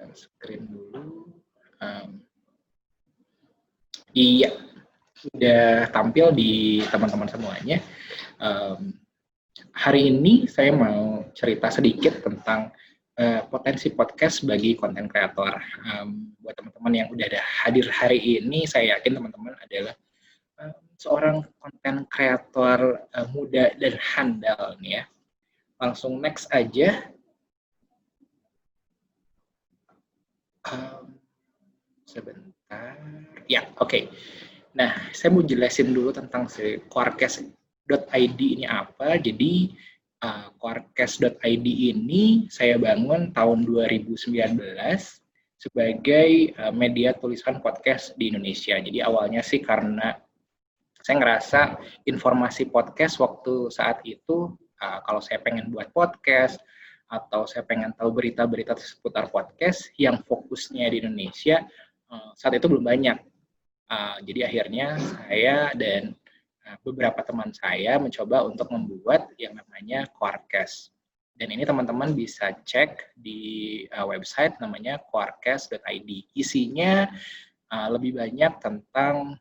share screen dulu. Iya, udah tampil di teman-teman semuanya. Hari ini saya mau cerita sedikit tentang potensi podcast bagi konten kreator. Buat teman-teman yang udah ada hadir hari ini, saya yakin teman-teman adalah seorang konten kreator muda dan handal nih ya. Langsung next aja. Sebentar. Ya, oke. Nah, saya mau jelasin dulu tentang si Quorcast.id ini apa. Jadi, Quorcast.id ini saya bangun tahun 2019 sebagai media tulisan podcast di Indonesia. Jadi awalnya sih karena saya ngerasa informasi podcast waktu saat itu, kalau saya pengen buat podcast, atau saya pengen tahu berita-berita seputar podcast yang fokusnya di Indonesia, saat itu belum banyak. Jadi akhirnya saya dan beberapa teman saya mencoba untuk membuat yang namanya Quorcast. Dan ini teman-teman bisa cek di website namanya quorcast.id. Isinya lebih banyak tentang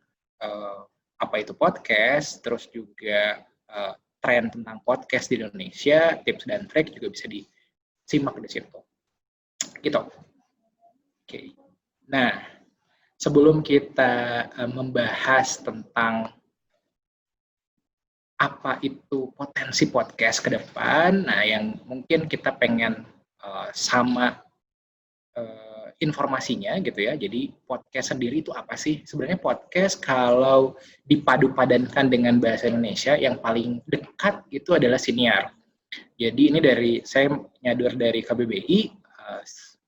apa itu podcast, terus juga tren tentang podcast di Indonesia, tips dan trik juga bisa disimak di situ. Gitu. Oke. Nah, sebelum kita membahas tentang apa itu potensi podcast ke depan, nah yang mungkin kita pengen sama informasinya gitu ya. Jadi podcast sendiri itu apa sih? Sebenarnya podcast kalau dipadu-padankan dengan bahasa Indonesia yang paling dekat itu adalah siniar. Jadi ini dari saya nyadur dari KBBI,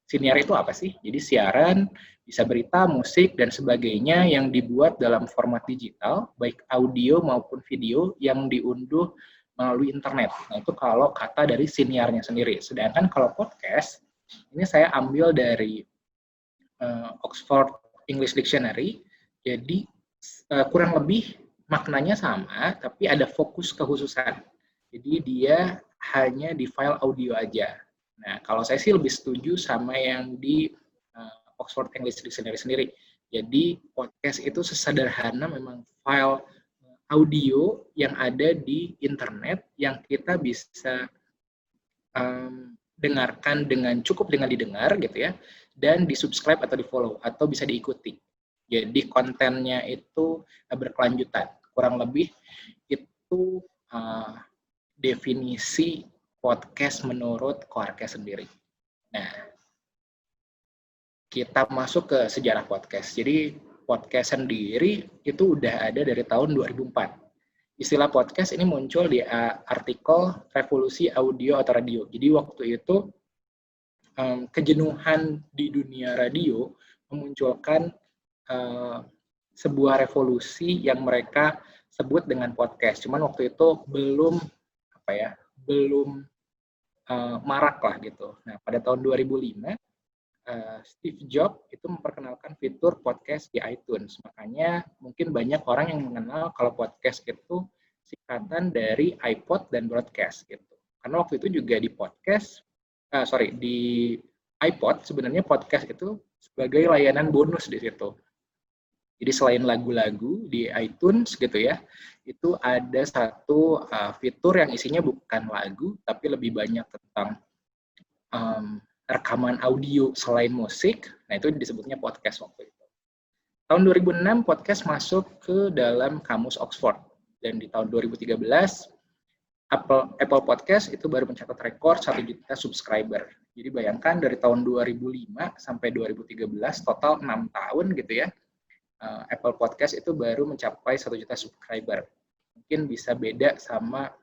siniar itu apa sih? Jadi siaran, bisa berita, musik, dan sebagainya yang dibuat dalam format digital, baik audio maupun video yang diunduh melalui internet. Nah itu kalau kata dari siniarnya sendiri. Sedangkan kalau podcast, ini saya ambil dari Oxford English Dictionary, jadi kurang lebih maknanya sama, tapi ada fokus kekhususan. Jadi dia hanya di file audio aja. Nah, kalau saya sih lebih setuju sama yang di Oxford English Dictionary sendiri. Jadi podcast itu sesederhana memang file audio yang ada di internet yang kita bisa dengarkan cukup dengan didengar gitu ya, dan di-subscribe atau di-follow atau bisa diikuti. Jadi kontennya itu berkelanjutan. Kurang lebih itu definisi podcast menurut Quorcast sendiri. Nah, kita masuk ke sejarah podcast. Jadi podcast sendiri itu udah ada dari tahun 2004. Istilah podcast ini muncul di artikel Revolusi Audio atau Radio. Jadi waktu itu kejenuhan di dunia radio memunculkan sebuah revolusi yang mereka sebut dengan podcast. Cuman waktu itu belum marak lah gitu. Nah, pada tahun 2005 Steve Jobs itu memperkenalkan fitur podcast di iTunes. Makanya mungkin banyak orang yang mengenal kalau podcast itu singkatan dari iPod dan broadcast gitu. Karena waktu itu juga di iPod sebenarnya podcast itu sebagai layanan bonus di situ. Jadi selain lagu-lagu di iTunes gitu ya, itu ada satu fitur yang isinya bukan lagu, tapi lebih banyak tentang rekaman audio selain musik. Nah itu disebutnya podcast waktu itu. Tahun 2006 podcast masuk ke dalam kamus Oxford. Dan di tahun 2013 Apple Podcast itu baru mencatat rekor 1 juta subscriber. Jadi bayangkan dari tahun 2005 sampai 2013 total 6 tahun gitu ya. Apple Podcast itu baru mencapai 1 juta subscriber. Mungkin bisa beda sama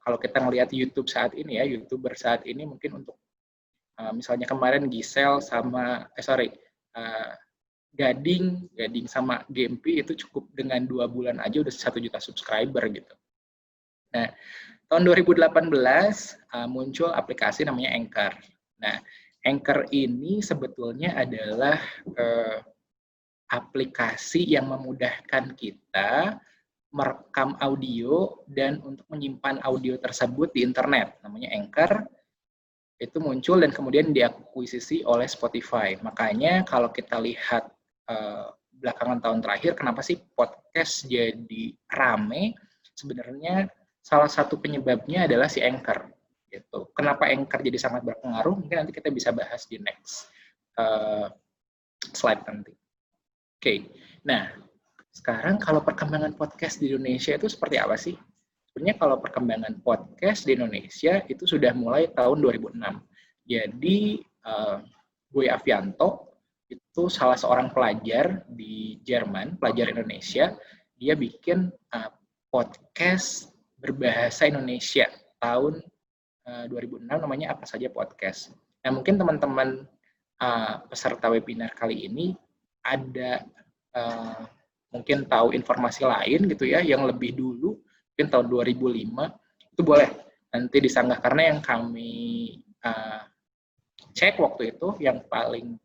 kalau kita ngelihat YouTube saat ini ya, YouTuber saat ini mungkin untuk misalnya kemarin Gisel sama Gading sama Gempi itu cukup dengan 2 bulan aja udah 1 juta subscriber gitu. Nah, tahun 2018 muncul aplikasi namanya Anchor. Nah, Anchor ini sebetulnya adalah aplikasi yang memudahkan kita merekam audio dan untuk menyimpan audio tersebut di internet. Namanya Anchor. itu muncul dan kemudian diakuisisi oleh Spotify. Makanya kalau kita lihat belakangan tahun terakhir, kenapa sih podcast jadi rame? Sebenarnya salah satu penyebabnya adalah si Anchor. Gitu. Kenapa Anchor jadi sangat berpengaruh? Mungkin nanti kita bisa bahas di next slide nanti. Oke, nah sekarang kalau perkembangan podcast di Indonesia itu seperti apa sih? Sebenarnya kalau perkembangan podcast di Indonesia itu sudah mulai tahun 2006. Jadi Boy Avianto itu salah seorang pelajar di Jerman, pelajar Indonesia, dia bikin podcast berbahasa Indonesia tahun 2006, namanya Apa Saja Podcast. Nah mungkin teman-teman peserta webinar kali ini ada mungkin tahu informasi lain gitu ya, yang lebih dulu, mungkin tahun 2005, itu boleh nanti disanggah, karena yang kami cek waktu itu, yang paling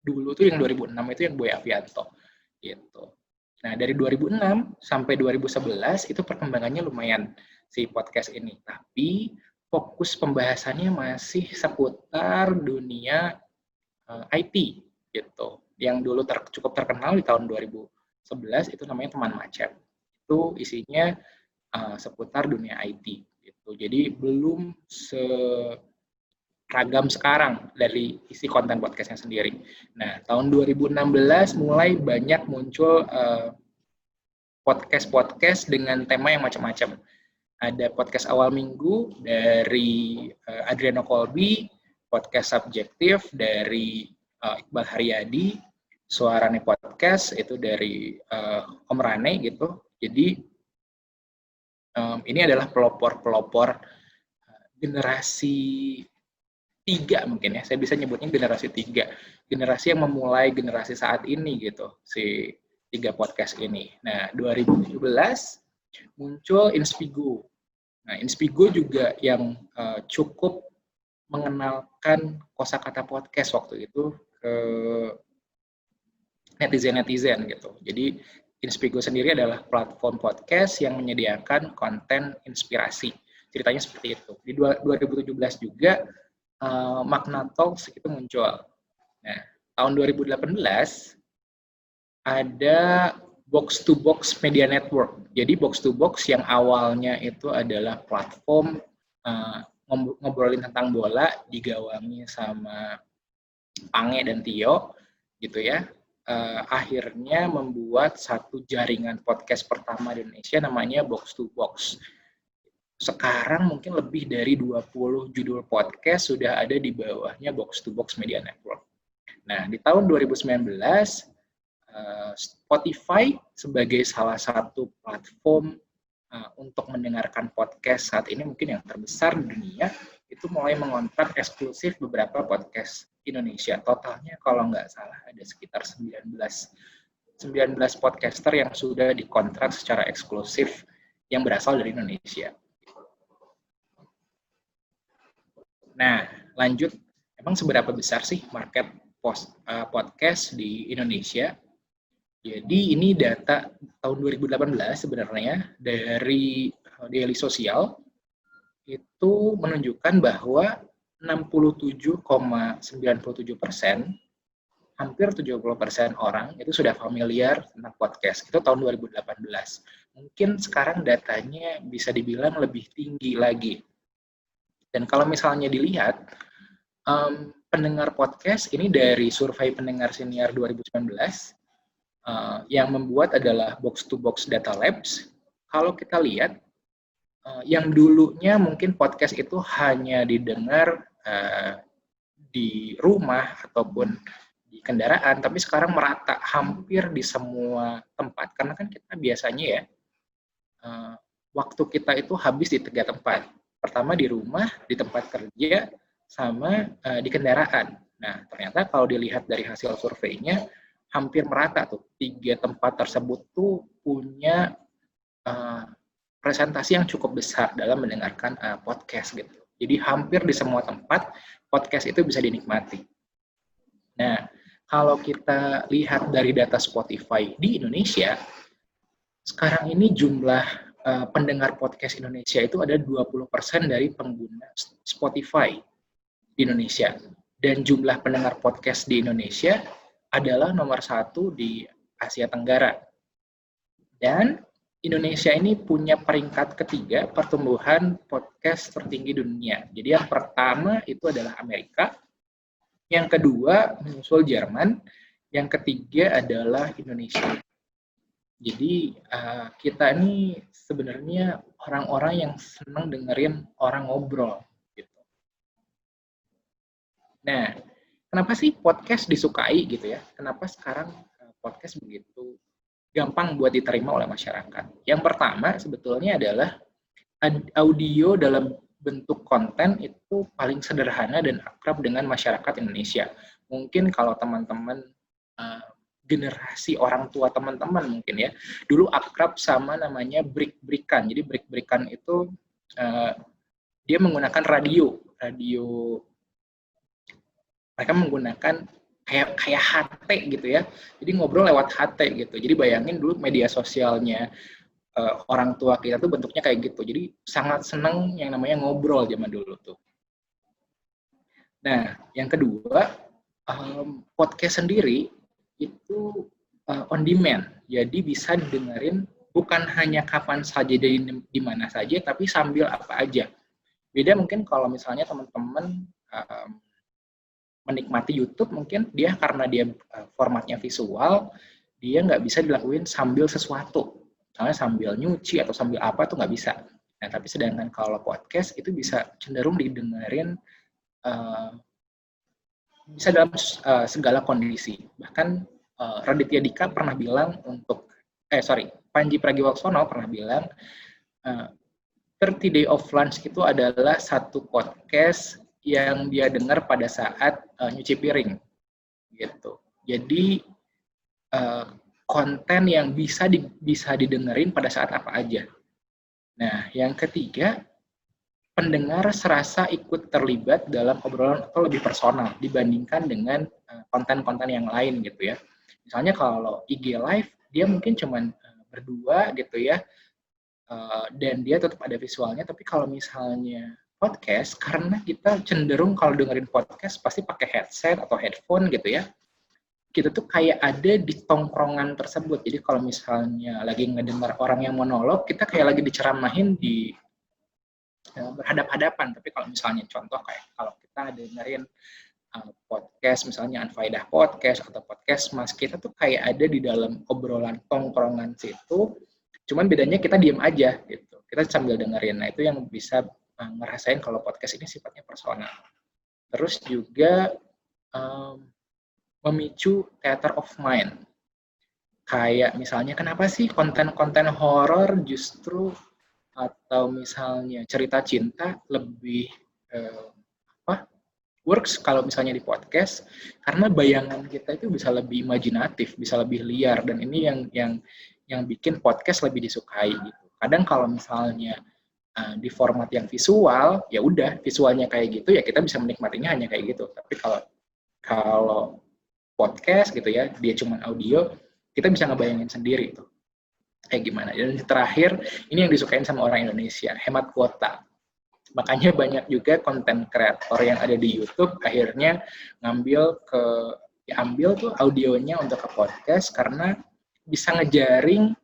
dulu tuh yang 2006 itu yang Boy Avianto gitu. Nah dari 2006 sampai 2011 itu perkembangannya lumayan si podcast ini, tapi fokus pembahasannya masih seputar dunia IT gitu. Yang dulu cukup terkenal di tahun 2011 itu namanya Teman Macet. Itu isinya seputar dunia IT gitu. Jadi belum seragam sekarang dari isi konten podcastnya sendiri. Nah, tahun 2016 mulai banyak muncul podcast-podcast dengan tema yang macam-macam. Ada podcast awal minggu dari Adriano Colby, podcast subjektif dari Iqbal Haryadi, Suarane Podcast itu dari Om Rane gitu. Jadi ini adalah pelopor-pelopor generasi 3 mungkin ya. Saya bisa nyebutnya generasi 3. Generasi yang memulai generasi saat ini gitu, si 3 podcast ini. Nah, 2017 muncul Inspigo. Nah, Inspigo juga yang cukup mengenalkan kosakata podcast waktu itu ke netizen-netizen gitu. Jadi Inspigo sendiri adalah platform podcast yang menyediakan konten inspirasi. Ceritanya seperti itu. Di 2017 juga Magna Talks itu muncul. Nah, tahun 2018 ada Box to Box Media Network. Jadi Box to Box yang awalnya itu adalah platform ngobrolin tentang bola, digawangi sama Pange dan Tio gitu ya. Akhirnya membuat satu jaringan podcast pertama di Indonesia namanya Box to Box. Sekarang mungkin lebih dari 20 judul podcast sudah ada di bawahnya Box to Box Media Network. Nah, di tahun 2019 Spotify sebagai salah satu platform untuk mendengarkan podcast saat ini mungkin yang terbesar di dunia, itu mulai mengontrak eksklusif beberapa podcast Indonesia. Totalnya kalau nggak salah ada sekitar 19 podcaster yang sudah dikontrak secara eksklusif yang berasal dari Indonesia. Nah, lanjut, emang seberapa besar sih market podcast di Indonesia? Jadi ini data tahun 2018 sebenarnya dari Daily Social itu menunjukkan bahwa 67,97%, hampir 70% orang itu sudah familiar tentang podcast. Itu tahun 2018. Mungkin sekarang datanya bisa dibilang lebih tinggi lagi. Dan kalau misalnya dilihat, pendengar podcast ini dari survei pendengar senior 2019, yang membuat adalah Box to Box Data Labs. Kalau kita lihat, yang dulunya mungkin podcast itu hanya didengar di rumah ataupun di kendaraan, tapi sekarang merata hampir di semua tempat. Karena kan kita biasanya ya, waktu kita itu habis di 3 tempat. Pertama di rumah, di tempat kerja, sama di kendaraan. Nah, ternyata kalau dilihat dari hasil surveinya, hampir merata tuh. 3 tempat tersebut tuh punya presentasi yang cukup besar dalam mendengarkan podcast gitu. Jadi hampir di semua tempat podcast itu bisa dinikmati. Nah, kalau kita lihat dari data Spotify di Indonesia, sekarang ini jumlah pendengar podcast Indonesia itu ada 20% dari pengguna Spotify di Indonesia. Dan jumlah pendengar podcast di Indonesia adalah nomor 1 di Asia Tenggara. Dan Indonesia ini punya peringkat ketiga pertumbuhan podcast tertinggi dunia. Jadi yang pertama itu adalah Amerika, yang kedua menyusul Jerman, yang ketiga adalah Indonesia. Jadi kita ini sebenarnya orang-orang yang senang dengerin orang ngobrol. Gitu. Nah, kenapa sih podcast disukai gitu ya? Kenapa sekarang podcast begitu gampang buat diterima oleh masyarakat? Yang pertama sebetulnya adalah audio dalam bentuk konten itu paling sederhana dan akrab dengan masyarakat Indonesia. Mungkin kalau teman-teman generasi orang tua teman-teman mungkin ya, dulu akrab sama namanya break-breakan. Jadi break-breakan itu dia menggunakan radio. Mereka menggunakan kayak HT gitu ya. Jadi ngobrol lewat HT gitu. Jadi bayangin dulu media sosialnya orang tua kita tuh bentuknya kayak gitu. Jadi sangat senang yang namanya ngobrol zaman dulu tuh. Nah, yang kedua, podcast sendiri itu on demand. Jadi bisa didengerin bukan hanya kapan saja di mana saja, tapi sambil apa aja. Beda mungkin kalau misalnya teman-teman menikmati YouTube, mungkin dia karena dia formatnya visual, dia nggak bisa dilakuin sambil sesuatu. Misalnya sambil nyuci atau sambil apa tuh nggak bisa. Nah, tapi sedangkan kalau podcast itu bisa cenderung didengerin bisa dalam segala kondisi. Bahkan Raditya Dika pernah bilang Panji Pragiwaksono pernah bilang 30 Day of Lunch itu adalah satu podcast yang dia dengar pada saat nyuci piring gitu. Jadi konten yang bisa didengerin pada saat apa aja. Nah, yang ketiga, pendengar serasa ikut terlibat dalam obrolan atau lebih personal dibandingkan dengan konten-konten yang lain gitu ya. Misalnya kalau IG Live, dia mungkin cuman berdua gitu ya, dan dia tetap ada visualnya, tapi kalau misalnya podcast, karena kita cenderung kalau dengerin podcast pasti pakai headset atau headphone gitu ya, kita tuh kayak ada di tongkrongan tersebut. Jadi kalau misalnya lagi ngedengar orang yang monolog, kita kayak lagi diceramahin di berhadap-hadapan. Tapi kalau misalnya contoh kayak kalau kita dengerin podcast misalnya Unfaedah Podcast atau podcast Mas, kita tuh kayak ada di dalam obrolan tongkrongan situ, cuman bedanya kita diem aja gitu, kita sambil dengerin. Nah itu yang bisa ngerasain kalau podcast ini sifatnya personal. Terus juga memicu theater of mind. Kayak misalnya kenapa sih konten-konten horor justru atau misalnya cerita cinta lebih works kalau misalnya di podcast, karena bayangan kita itu bisa lebih imajinatif, bisa lebih liar, dan ini yang bikin podcast lebih disukai gitu. Kadang kalau misalnya di format yang visual, ya udah visualnya kayak gitu ya kita bisa menikmatinya hanya kayak gitu. Tapi kalau podcast gitu ya, dia cuma audio, kita bisa ngebayangin sendiri tuh kayak gimana. Dan terakhir, ini yang disukain sama orang Indonesia, hemat kuota. Makanya banyak juga konten kreator yang ada di YouTube akhirnya diambil tuh audionya untuk ke podcast karena bisa ngejaring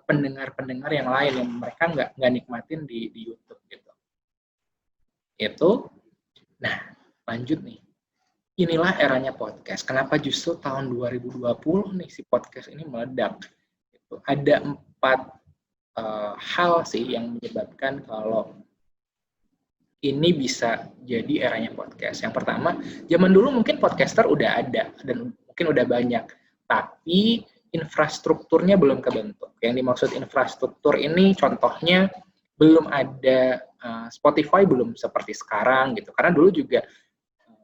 pendengar-pendengar yang lain yang mereka nggak nikmatin di YouTube gitu. Itu. Nah, lanjut nih. Inilah eranya podcast. Kenapa justru tahun 2020 nih si podcast ini meledak? Gitu. Ada 4 hal sih yang menyebabkan kalau ini bisa jadi eranya podcast. Yang pertama, zaman dulu mungkin podcaster udah ada dan mungkin udah banyak, tapi infrastrukturnya belum kebentuk. Yang dimaksud infrastruktur ini contohnya belum ada Spotify, belum seperti sekarang gitu. Karena dulu juga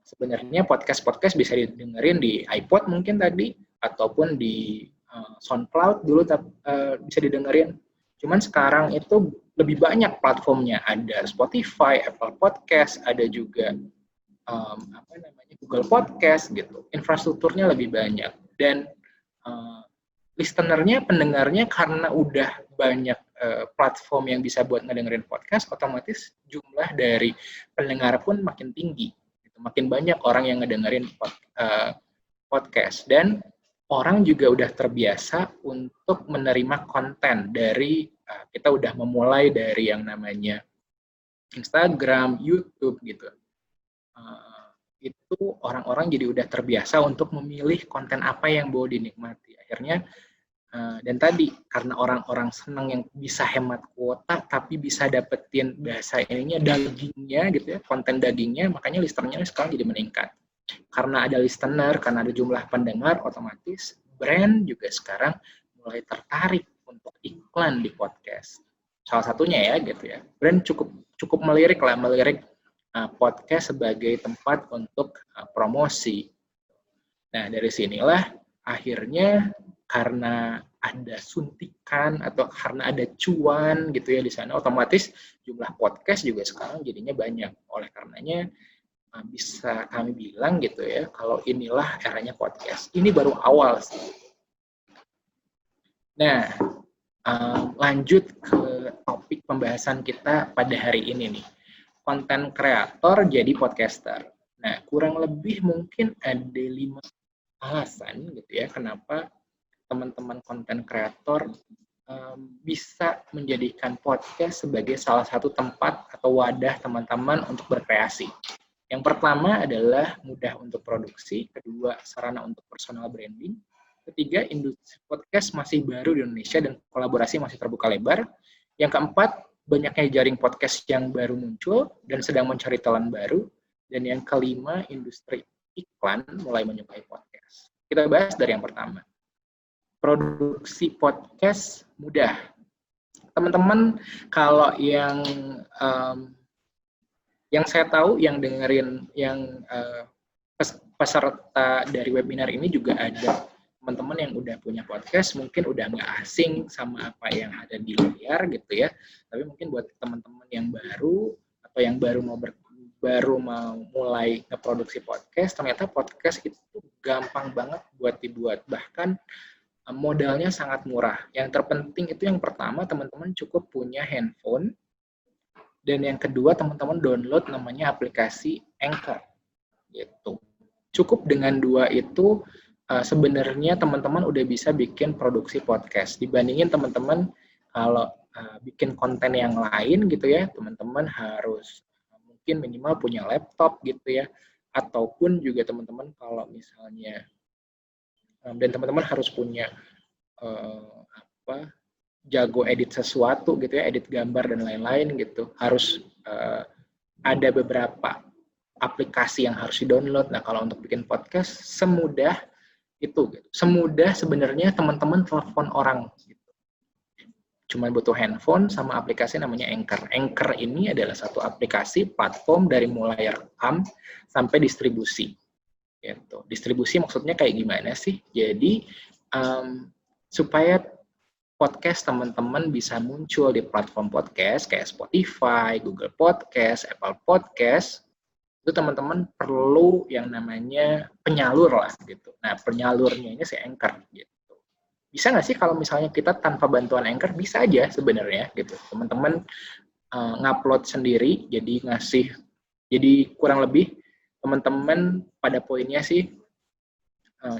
sebenarnya podcast bisa didengerin di iPod mungkin tadi, ataupun di SoundCloud dulu bisa didengerin. Cuman sekarang itu lebih banyak platformnya, ada Spotify, Apple Podcast, ada juga Google Podcast gitu. Infrastrukturnya lebih banyak dan listenernya, pendengarnya karena udah banyak platform yang bisa buat ngedengerin podcast, otomatis jumlah dari pendengar pun makin tinggi. Makin banyak orang yang ngedengerin podcast. Dan orang juga udah terbiasa untuk menerima konten dari, kita udah memulai dari yang namanya Instagram, YouTube gitu. Itu orang-orang jadi udah terbiasa untuk memilih konten apa yang mau dinikmati. Akhirnya, dan tadi karena orang-orang senang yang bisa hemat kuota tapi bisa dapetin bahasa ininya, dagingnya gitu ya, konten dagingnya, makanya listenernya sekarang jadi meningkat. Karena ada listener, karena ada jumlah pendengar, otomatis brand juga sekarang mulai tertarik untuk iklan di podcast. Salah satunya ya gitu ya, brand cukup melirik podcast sebagai tempat untuk promosi. Nah, dari sinilah akhirnya karena ada suntikan atau karena ada cuan gitu ya di sana, otomatis jumlah podcast juga sekarang jadinya banyak. Oleh karenanya bisa kami bilang gitu ya, kalau inilah eranya podcast. Ini baru awal sih. Nah, lanjut ke topik pembahasan kita pada hari ini nih. Konten kreator jadi podcaster. Nah, kurang lebih mungkin ada 5 alasan gitu ya, kenapa teman-teman konten kreator bisa menjadikan podcast sebagai salah satu tempat atau wadah teman-teman untuk berkreasi. Yang pertama adalah mudah untuk produksi, kedua sarana untuk personal branding, ketiga industri podcast masih baru di Indonesia dan kolaborasi masih terbuka lebar, yang keempat banyaknya jaring podcast yang baru muncul dan sedang mencari talent baru, dan yang kelima industri iklan mulai menyukai podcast. Kita bahas dari yang pertama. Produksi podcast mudah. Teman-teman, kalau yang saya tahu, yang dengerin, yang peserta dari webinar ini juga ada teman-teman yang udah punya podcast, mungkin udah nggak asing sama apa yang ada di layar gitu ya. Tapi mungkin buat teman-teman yang baru atau yang baru mau mulai ngeproduksi podcast, ternyata podcast itu gampang banget buat dibuat. Bahkan modalnya sangat murah. Yang terpenting itu yang pertama, teman-teman cukup punya handphone. Dan yang kedua, teman-teman download namanya aplikasi Anchor. Gitu. Cukup dengan 2 itu, sebenarnya teman-teman udah bisa bikin produksi podcast. Dibandingin teman-teman kalau bikin konten yang lain gitu ya, teman-teman harus mungkin minimal punya laptop gitu ya. Ataupun juga teman-teman kalau misalnya dan teman-teman harus punya jago edit sesuatu gitu ya, edit gambar dan lain-lain gitu. Harus ada beberapa aplikasi yang harus di-download. Nah, kalau untuk bikin podcast semudah itu gitu. Semudah sebenarnya teman-teman telepon orang gitu. Cuma butuh handphone sama aplikasi namanya Anchor. Anchor ini adalah satu aplikasi platform dari mulai rekam sampai distribusi. Gitu. Distribusi maksudnya kayak gimana sih? Jadi supaya podcast teman-teman bisa muncul di platform podcast kayak Spotify, Google Podcast, Apple Podcast, itu teman-teman perlu yang namanya penyalur lah gitu. Nah, penyalurnya ini si Anchor gitu. Bisa nggak sih kalau misalnya kita tanpa bantuan Anchor? Bisa aja sebenarnya gitu. Teman-teman ngupload sendiri, jadi kurang lebih teman-teman pada poinnya sih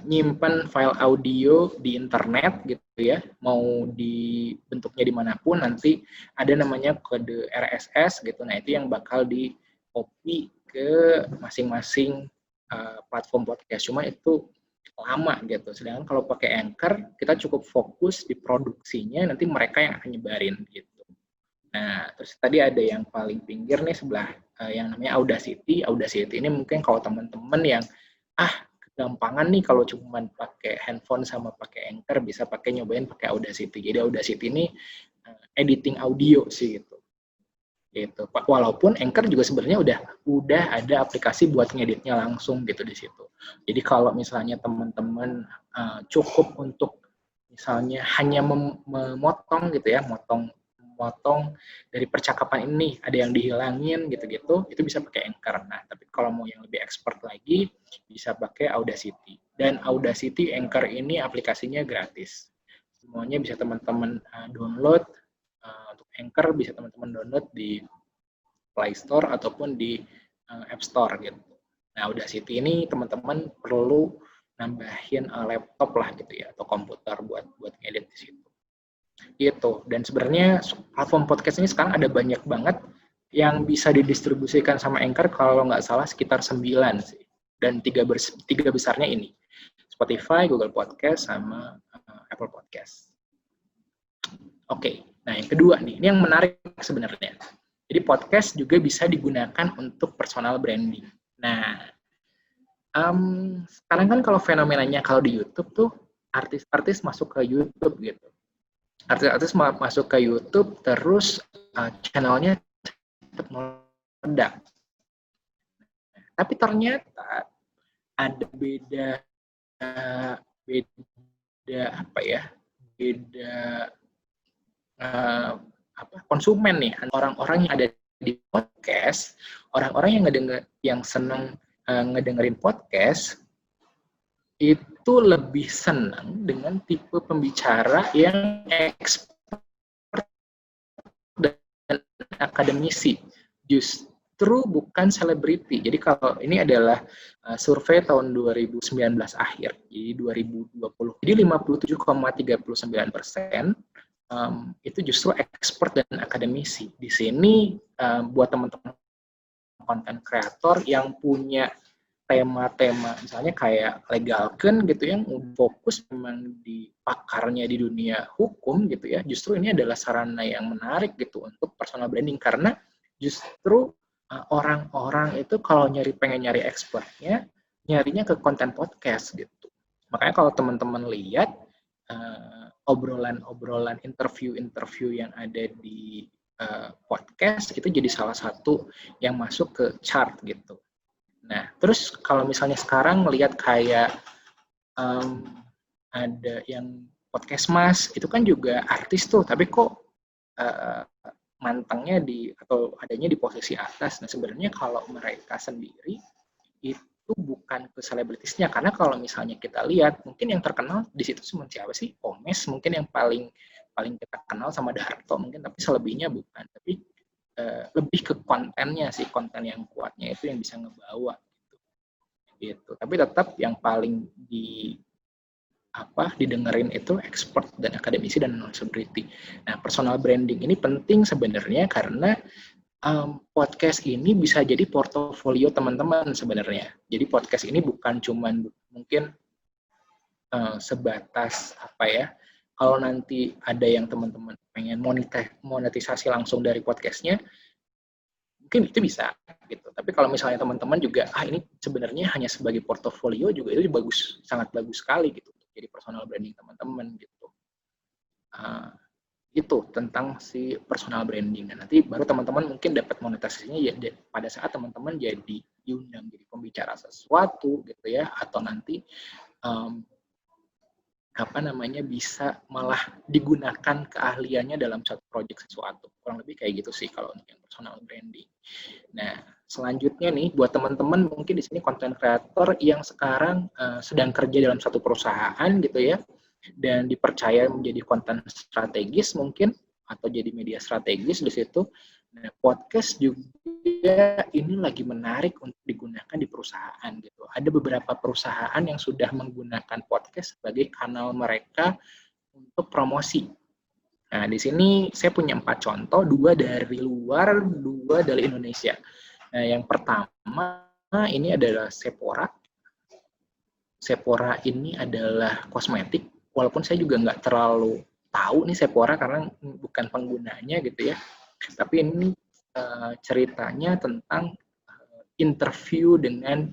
nyimpen file audio di internet gitu ya, mau di bentuknya dimanapun, nanti ada namanya kode RSS gitu. Nah, itu yang bakal di copy ke masing-masing platform podcast. Cuma itu lama gitu. Sedangkan kalau pakai Anchor, kita cukup fokus di produksinya, nanti mereka yang akan nyebarin gitu. Nah, terus tadi ada yang paling pinggir nih sebelah yang namanya Audacity. Audacity ini mungkin kalau teman-teman yang gampangan nih kalau cuma pakai handphone sama pakai Anchor, bisa nyobain pakai Audacity. Jadi Audacity ini editing audio sih gitu. Gitu. Walaupun Anchor juga sebenarnya udah ada aplikasi buat ngeditnya langsung gitu di situ. Jadi kalau misalnya teman-teman cukup untuk misalnya hanya memotong gitu ya, motong dari percakapan ini ada yang dihilangin gitu-gitu, itu bisa pakai Anchor. Nah, tapi kalau mau yang lebih expert lagi bisa pakai Audacity. Dan Audacity Anchor ini aplikasinya gratis. Semuanya bisa teman-teman download Anchor bisa teman-teman download di Play Store ataupun di App Store gitu. Nah, Audacity ini teman-teman perlu nambahin laptop lah gitu ya, atau komputer buat ngedit di situ. Gitu. Dan sebenarnya platform podcast ini sekarang ada banyak banget yang bisa didistribusikan sama Anchor, kalau nggak salah sekitar 9 sih. Dan tiga besarnya ini, Spotify, Google Podcast, sama Apple Podcast. Oke, nah yang kedua nih, ini yang menarik sebenarnya. Jadi podcast juga bisa digunakan untuk personal branding. Nah, sekarang kan kalau fenomenanya kalau di YouTube tuh artis-artis masuk ke YouTube gitu. Artis-artis masuk ke YouTube terus channelnya tetap meledak. Tapi ternyata ada beda apa ya? Beda konsumen nih, orang-orang yang ada di podcast, orang-orang yang senang ngedengerin podcast itu lebih senang dengan tipe pembicara yang expert dan akademisi, justru bukan selebriti. Jadi kalau ini adalah survei tahun 2019 akhir, jadi 2020. Jadi 57,39% itu justru expert dan akademisi. Di sini buat teman-teman konten kreator yang punya tema-tema misalnya kayak legalken gitu yang fokus memang di pakarnya di dunia hukum gitu ya, justru ini adalah sarana yang menarik gitu untuk personal branding, karena justru orang-orang itu kalau pengen nyari expertnya, nyarinya ke konten podcast gitu. Makanya kalau teman-teman lihat obrolan interview yang ada di podcast itu jadi salah satu yang masuk ke chart gitu. Nah, terus kalau misalnya sekarang melihat kayak ada yang podcast Mas, itu kan juga artis tuh, tapi kok mantengnya atau adanya di posisi atas. Nah, sebenarnya kalau mereka sendiri itu bukan ke selebritisnya, karena kalau misalnya kita lihat, mungkin yang terkenal di situ cuma siapa sih? Omes mungkin yang paling kita kenal, sama Darto mungkin, tapi selebihnya bukan. Tapi lebih ke kontennya sih, konten yang kuatnya itu yang bisa ngebawa gitu. Tapi tetap yang paling didengerin itu expert dan akademisi dan non selebriti. Nah, personal branding ini penting sebenarnya karena podcast ini bisa jadi portofolio teman-teman sebenarnya. Jadi podcast ini bukan cuman mungkin sebatas kalau nanti ada yang teman-teman pengen monetisasi langsung dari podcastnya, mungkin itu bisa gitu. Tapi kalau misalnya teman-teman juga ini sebenarnya hanya sebagai portofolio juga, itu sangat bagus sekali gitu. Jadi personal branding teman-teman gitu. Itu tentang si personal branding. Dan nanti baru teman-teman mungkin dapat monetisasinya ya pada saat teman-teman jadi diundang jadi pembicara sesuatu gitu ya, atau nanti bisa malah digunakan keahliannya dalam satu project sesuatu. Kurang lebih kayak gitu sih kalau untuk yang personal branding. Nah, selanjutnya nih buat teman-teman mungkin di sini content creator yang sekarang sedang kerja dalam satu perusahaan gitu ya, dan dipercaya menjadi konten strategis mungkin, atau jadi media strategis di situ. Nah, podcast juga ini lagi menarik untuk digunakan di perusahaan gitu. Ada beberapa perusahaan yang sudah menggunakan podcast sebagai kanal mereka untuk promosi. Nah, di sini saya punya 4 contoh, 2 dari luar, 2 dari Indonesia. Nah, yang pertama ini adalah Sephora. Sephora ini adalah kosmetik, walaupun saya juga nggak terlalu tahu nih Sephora karena bukan penggunanya gitu ya. Tapi ini ceritanya tentang interview dengan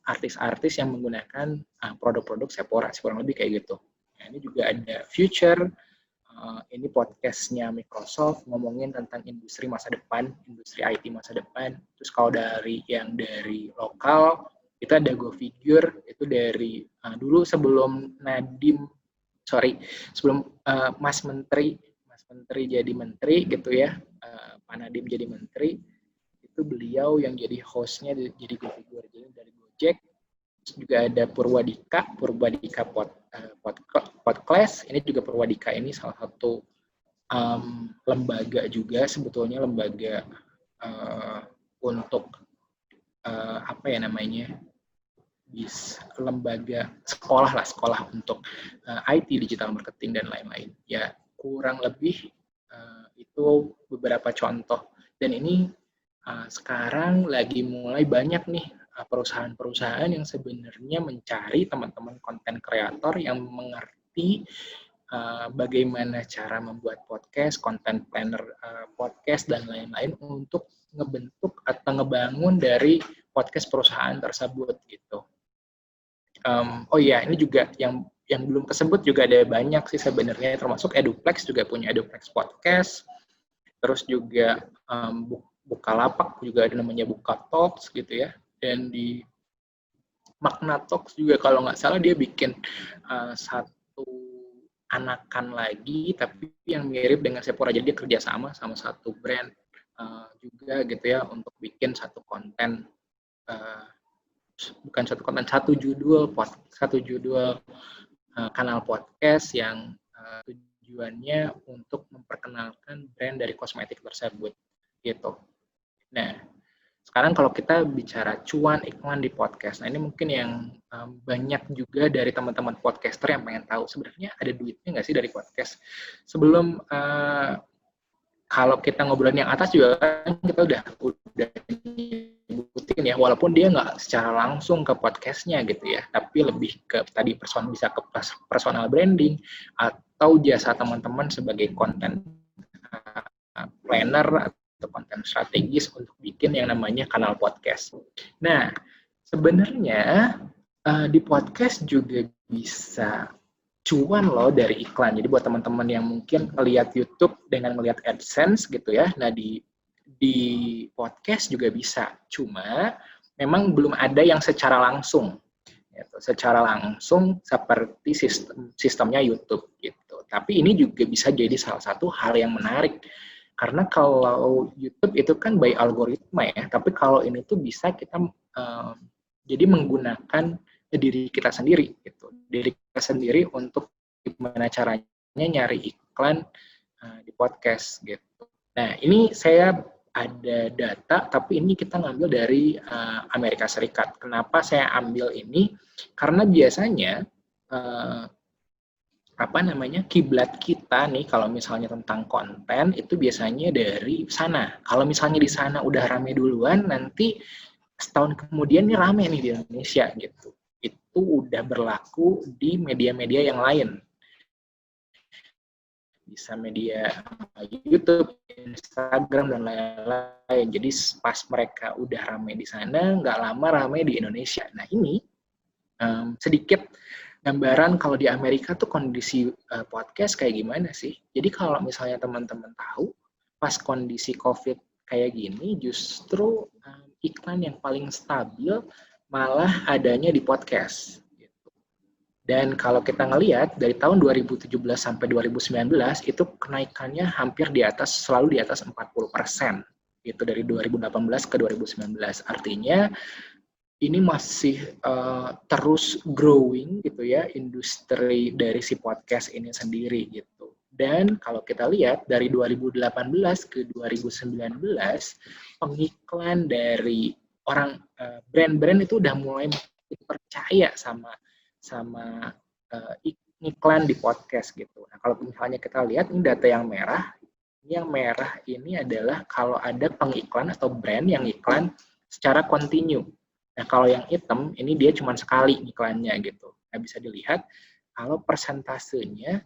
artis-artis yang menggunakan produk-produk Sephora, kurang lebih kayak gitu. Nah, ini juga ada Future, ini podcastnya Microsoft ngomongin tentang industri masa depan, industri IT masa depan. Terus kalau dari lokal, itu ada Go Figure, itu dari dulu sebelum Mas Menteri jadi menteri gitu ya, Pak Nadiem jadi menteri, itu beliau yang jadi hostnya jadi Go Figure, jadi dari Gojek. Terus juga ada Purwadika Podcast, ini juga Purwadika ini salah satu lembaga juga, sebetulnya lembaga untuk apa ya namanya, lembaga sekolah untuk IT, digital marketing dan lain-lain. Ya kurang lebih itu beberapa contoh. Dan ini sekarang lagi mulai banyak nih perusahaan-perusahaan yang sebenarnya mencari teman-teman konten kreator yang mengerti bagaimana cara membuat podcast, content planner podcast, dan lain-lain untuk ngebentuk atau ngebangun dari podcast perusahaan tersebut gitu. Oh iya, ini juga yang belum kesebut juga ada banyak sih sebenarnya, termasuk Eduplex juga punya Eduplex Podcast, terus juga Bukalapak juga ada namanya Buka Talks gitu ya, dan di Magna Talks juga kalau nggak salah dia bikin satu anakan lagi, tapi yang mirip dengan Sephora, jadi dia kerjasama sama satu brand juga gitu ya, untuk bikin satu konten, satu judul kanal podcast yang tujuannya untuk memperkenalkan brand dari kosmetik tersebut gitu. Nah, sekarang kalau kita bicara cuan iklan di podcast, nah ini mungkin yang banyak juga dari teman-teman podcaster yang pengen tahu sebenarnya ada duitnya nggak sih dari podcast. Sebelum kalau kita ngobrolin yang atas juga kan kita udah nyebutin ya, walaupun dia nggak secara langsung ke podcastnya gitu ya, tapi lebih ke tadi bisa ke personal branding atau jasa teman-teman sebagai konten planner atau konten strategis untuk bikin yang namanya kanal podcast. Nah, sebenarnya di podcast juga bisa cuan loh dari iklan. Jadi buat teman-teman yang mungkin melihat YouTube dengan melihat AdSense gitu ya, nah di podcast juga bisa. Cuma memang belum ada yang secara langsung. Gitu. Secara langsung seperti sistemnya YouTube gitu. Tapi ini juga bisa jadi salah satu hal yang menarik. Karena kalau YouTube itu kan by algoritma ya, tapi kalau ini tuh bisa kita jadi menggunakan diri kita sendiri gitu. Diri kita sendiri untuk gimana caranya nyari iklan di podcast gitu. Nah, ini saya ada data, tapi ini kita ngambil dari Amerika Serikat. Kenapa saya ambil ini? Karena biasanya kiblat kita nih kalau misalnya tentang konten itu biasanya dari sana. Kalau misalnya di sana udah rame duluan, nanti setahun kemudian nih rame nih di Indonesia gitu. Itu udah berlaku di media-media yang lain. Bisa media YouTube, Instagram, dan lain-lain. Jadi pas mereka udah rame di sana, nggak lama rame di Indonesia. Nah ini sedikit gambaran kalau di Amerika tuh kondisi podcast kayak gimana sih. Jadi kalau misalnya teman-teman tahu, pas kondisi COVID kayak gini, justru iklan yang paling stabil malah adanya di podcast. Dan kalau kita ngelihat dari tahun 2017 sampai 2019 itu kenaikannya hampir selalu di atas 40%. Itu dari 2018 ke 2019. Artinya ini masih terus growing gitu ya, industri dari si podcast ini sendiri gitu. Dan kalau kita lihat dari 2018 ke 2019 pengiklan dari orang brand-brand itu udah mulai percaya sama iklan di podcast gitu. Nah, kalau misalnya kita lihat ini data yang merah, ini adalah kalau ada pengiklan atau brand yang iklan secara kontinu. Nah, kalau yang hitam ini dia cuma sekali iklannya gitu. Nah, bisa dilihat kalau persentasenya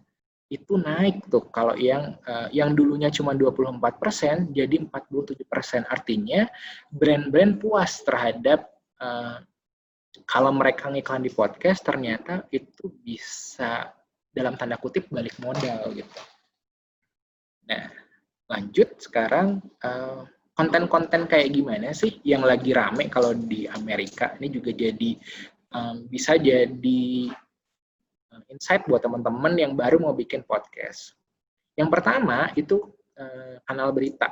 itu naik tuh. Kalau yang dulunya cuma 24% jadi 47%. Artinya brand-brand puas terhadap kalau mereka ngiklan di podcast ternyata itu bisa dalam tanda kutip balik modal gitu. Nah, lanjut sekarang konten-konten kayak gimana sih yang lagi rame kalau di Amerika? Ini juga jadi bisa jadi insight buat teman-teman yang baru mau bikin podcast. Yang pertama itu kanal berita.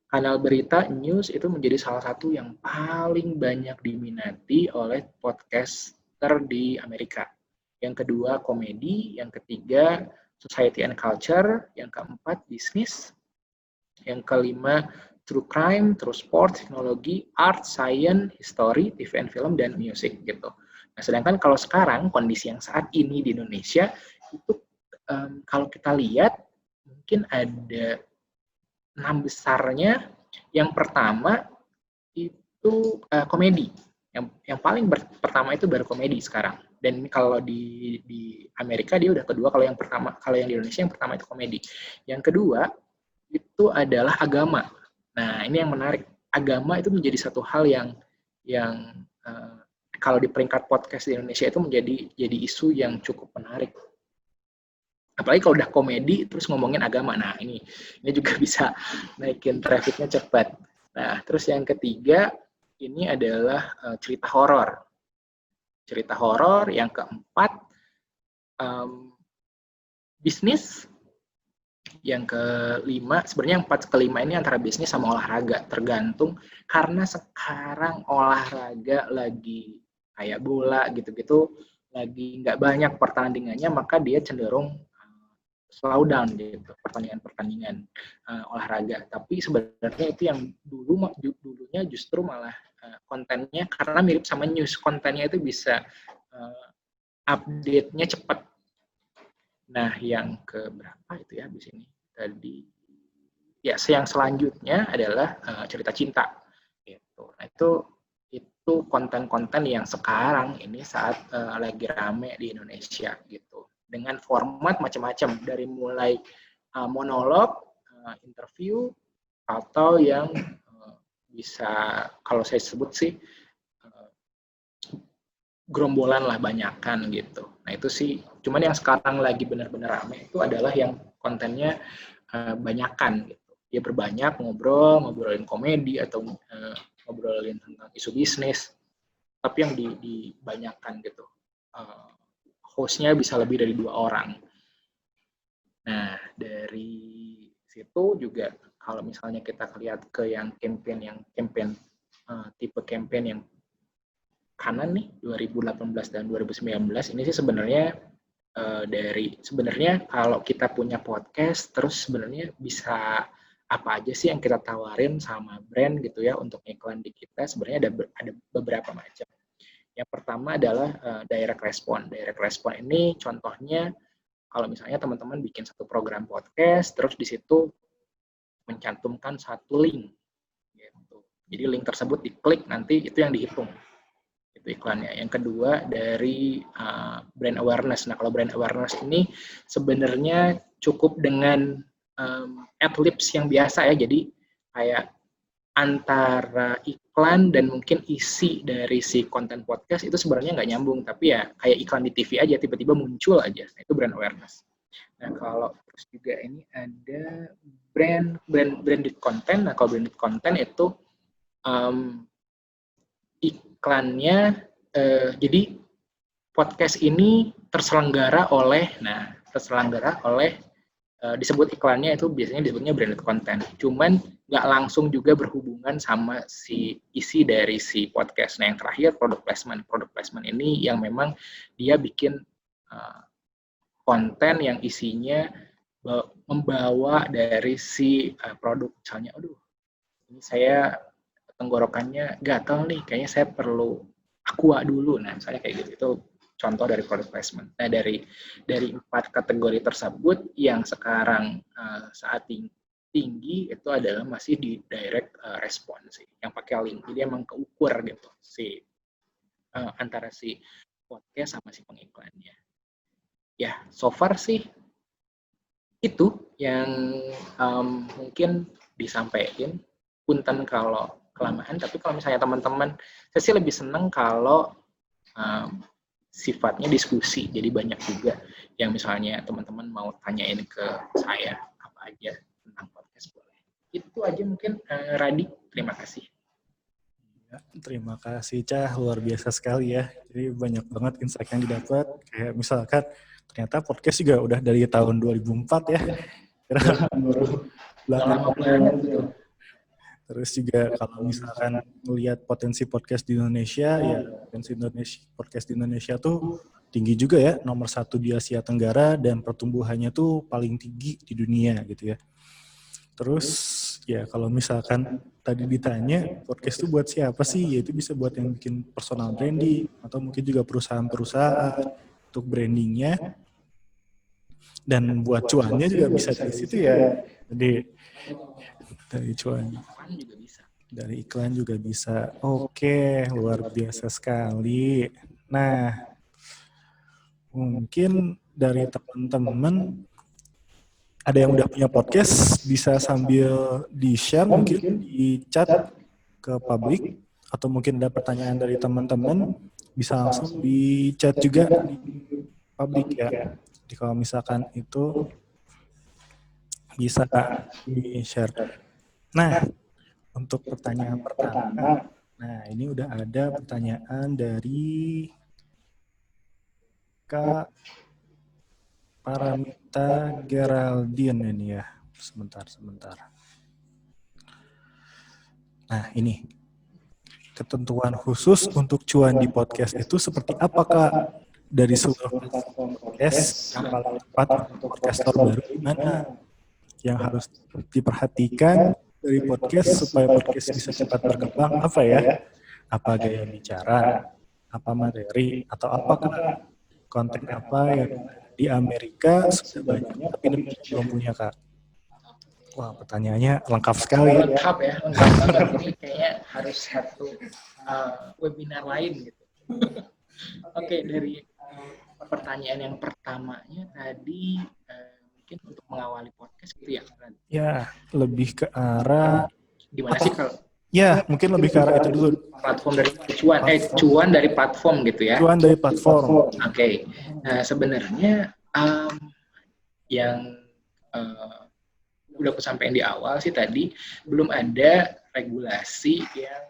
Kanal berita news itu menjadi salah satu yang paling banyak diminati oleh podcaster di Amerika. Yang kedua komedi, yang ketiga society and culture, yang keempat bisnis, yang kelima true crime, true sport, teknologi, art, science, history, TV and film, dan music gitu. Nah, sedangkan kalau sekarang kondisi yang saat ini di Indonesia itu kalau kita lihat mungkin ada 6 besarnya. Yang pertama itu komedi. Yang paling pertama itu baru komedi sekarang. Dan ini kalau di Amerika dia udah kedua, kalau yang di Indonesia yang pertama itu komedi. Yang kedua itu adalah agama. Nah, ini yang menarik. Agama itu menjadi satu hal yang kalau di peringkat podcast di Indonesia itu jadi isu yang cukup menarik. Apalagi kalau udah komedi terus ngomongin agama. Nah, ini juga bisa naikin trafficnya cepat. Nah, terus yang ketiga ini adalah cerita horor. Cerita horor. Yang keempat bisnis. Yang kelima, sebenarnya yang kelima ini antara bisnis sama olahraga, tergantung, karena sekarang olahraga lagi kayak bola gitu-gitu, lagi nggak banyak pertandingannya, maka dia cenderung slow down gitu, pertandingan olahraga. Tapi sebenarnya itu yang dulunya justru malah kontennya, karena mirip sama news, kontennya itu bisa update-nya cepat. Nah, yang keberapa itu ya di sini tadi? Ya, yang selanjutnya adalah cerita cinta. Gitu. Nah, itu konten-konten yang sekarang ini saat lagi rame di Indonesia gitu. Dengan format macam-macam, dari mulai monolog, interview, atau yang bisa kalau saya sebut sih gerombolan lah, banyakan gitu. Nah, itu sih, cuman yang sekarang lagi benar-benar rame itu adalah yang kontennya banyakan gitu. Dia berbanyak ngobrolin komedi atau ngobrolin tentang isu bisnis, tapi yang dibanyakan gitu. Hostnya bisa lebih dari 2 orang. Nah, dari situ juga kalau misalnya kita lihat ke yang campaign tipe campaign yang kanan nih, 2018 dan 2019 ini sih sebenarnya sebenarnya kalau kita punya podcast terus sebenarnya bisa apa aja sih yang kita tawarin sama brand gitu ya untuk iklan di kita, sebenarnya ada beberapa macam. Yang pertama adalah direct response. Direct response ini contohnya kalau misalnya teman-teman bikin satu program podcast terus di situ mencantumkan satu link gitu. Jadi link tersebut diklik, nanti itu yang dihitung itu iklannya. Yang kedua dari brand awareness. Nah, kalau brand awareness ini sebenarnya cukup dengan ad-libs yang biasa ya, jadi kayak antara iklan dan mungkin isi dari si konten podcast itu sebenarnya nggak nyambung, tapi ya kayak iklan di TV aja, tiba-tiba muncul aja. Nah, itu brand awareness. Nah, kalau terus juga ini ada branded content. Nah, kalau branded content itu iklannya, jadi podcast ini terselenggara oleh disebut iklannya itu biasanya disebutnya branded content. Cuman nggak langsung juga berhubungan sama si isi dari si podcast. Nah, yang terakhir product placement. Product placement ini yang memang dia bikin konten yang isinya membawa dari si produk. Misalnya, aduh, ini saya tenggorokannya gatal nih, kayaknya saya perlu aqua dulu. Nah, misalnya kayak gitu, itu contoh dari product placement. Nah, dari 4 kategori tersebut yang sekarang saat tinggi itu adalah masih di direct response sih, yang pakai link. Jadi emang keukur gitu si antara si podcast sama si pengiklannya. Ya, so far sih itu yang mungkin disampaikan. Punten kalau kelamaan, tapi kalau misalnya teman-teman, saya sih lebih senang kalau sifatnya diskusi, jadi banyak juga yang misalnya teman-teman mau tanyain ke saya apa aja tentang podcast, boleh. Itu aja mungkin, Radi, terima kasih. Ya, terima kasih Cah, luar biasa sekali ya, jadi banyak banget insight yang didapat, kayak misalkan ternyata podcast juga udah dari tahun 2004 ya, kira-kira Terus juga kalau misalkan melihat potensi podcast di Indonesia, ya podcast di Indonesia tuh tinggi juga ya, nomor 1 di Asia Tenggara dan pertumbuhannya tuh paling tinggi di dunia gitu ya. Terus ya kalau misalkan tadi ditanya podcast itu buat siapa sih? Ya itu bisa buat yang bikin personal branding atau mungkin juga perusahaan-perusahaan untuk brandingnya, dan buat cuannya juga bisa dari situ ya. Jadi dari cuan, Kan juga bisa. dari iklan juga bisa. Oke, luar biasa sekali. Nah, mungkin dari teman-teman ada yang udah punya podcast, bisa sambil di-share mungkin di chat ke publik, atau mungkin ada pertanyaan dari teman-teman, bisa langsung di chat juga di publik ya. Jadi kalau misalkan itu bisa di-share. Nah, untuk pertanyaan pertama, nah ini udah ada pertanyaan dari Kak Paramita Geraldine ini ya. Sebentar. Nah ini, ketentuan khusus untuk cuan di podcast itu seperti apakah dari seluruh platform podcast yang paling tepat untuk podcaster baru gimana? Yang harus diperhatikan dari podcast supaya podcast bisa cepat berkembang apa ya? Apa gaya bicara, apa materi, atau apakah konten apa yang di Amerika sudah banyak tapi Indonesia belum punya, Kak? Wah, pertanyaannya lengkap sekali ya. Lengkap banget. Ini kayaknya harus satu webinar lain gitu. Oke, dari pertanyaan yang pertamanya tadi mungkin untuk mengawali podcast gitu ya. Ya, lebih ke arah Gimana sih kalau ya, mungkin lebih ke arah itu dulu. platform dari cuan dari platform gitu ya. Cuan dari platform. Oke. Nah, sebenarnya yang udah aku sampaikan di awal sih tadi, belum ada regulasi yang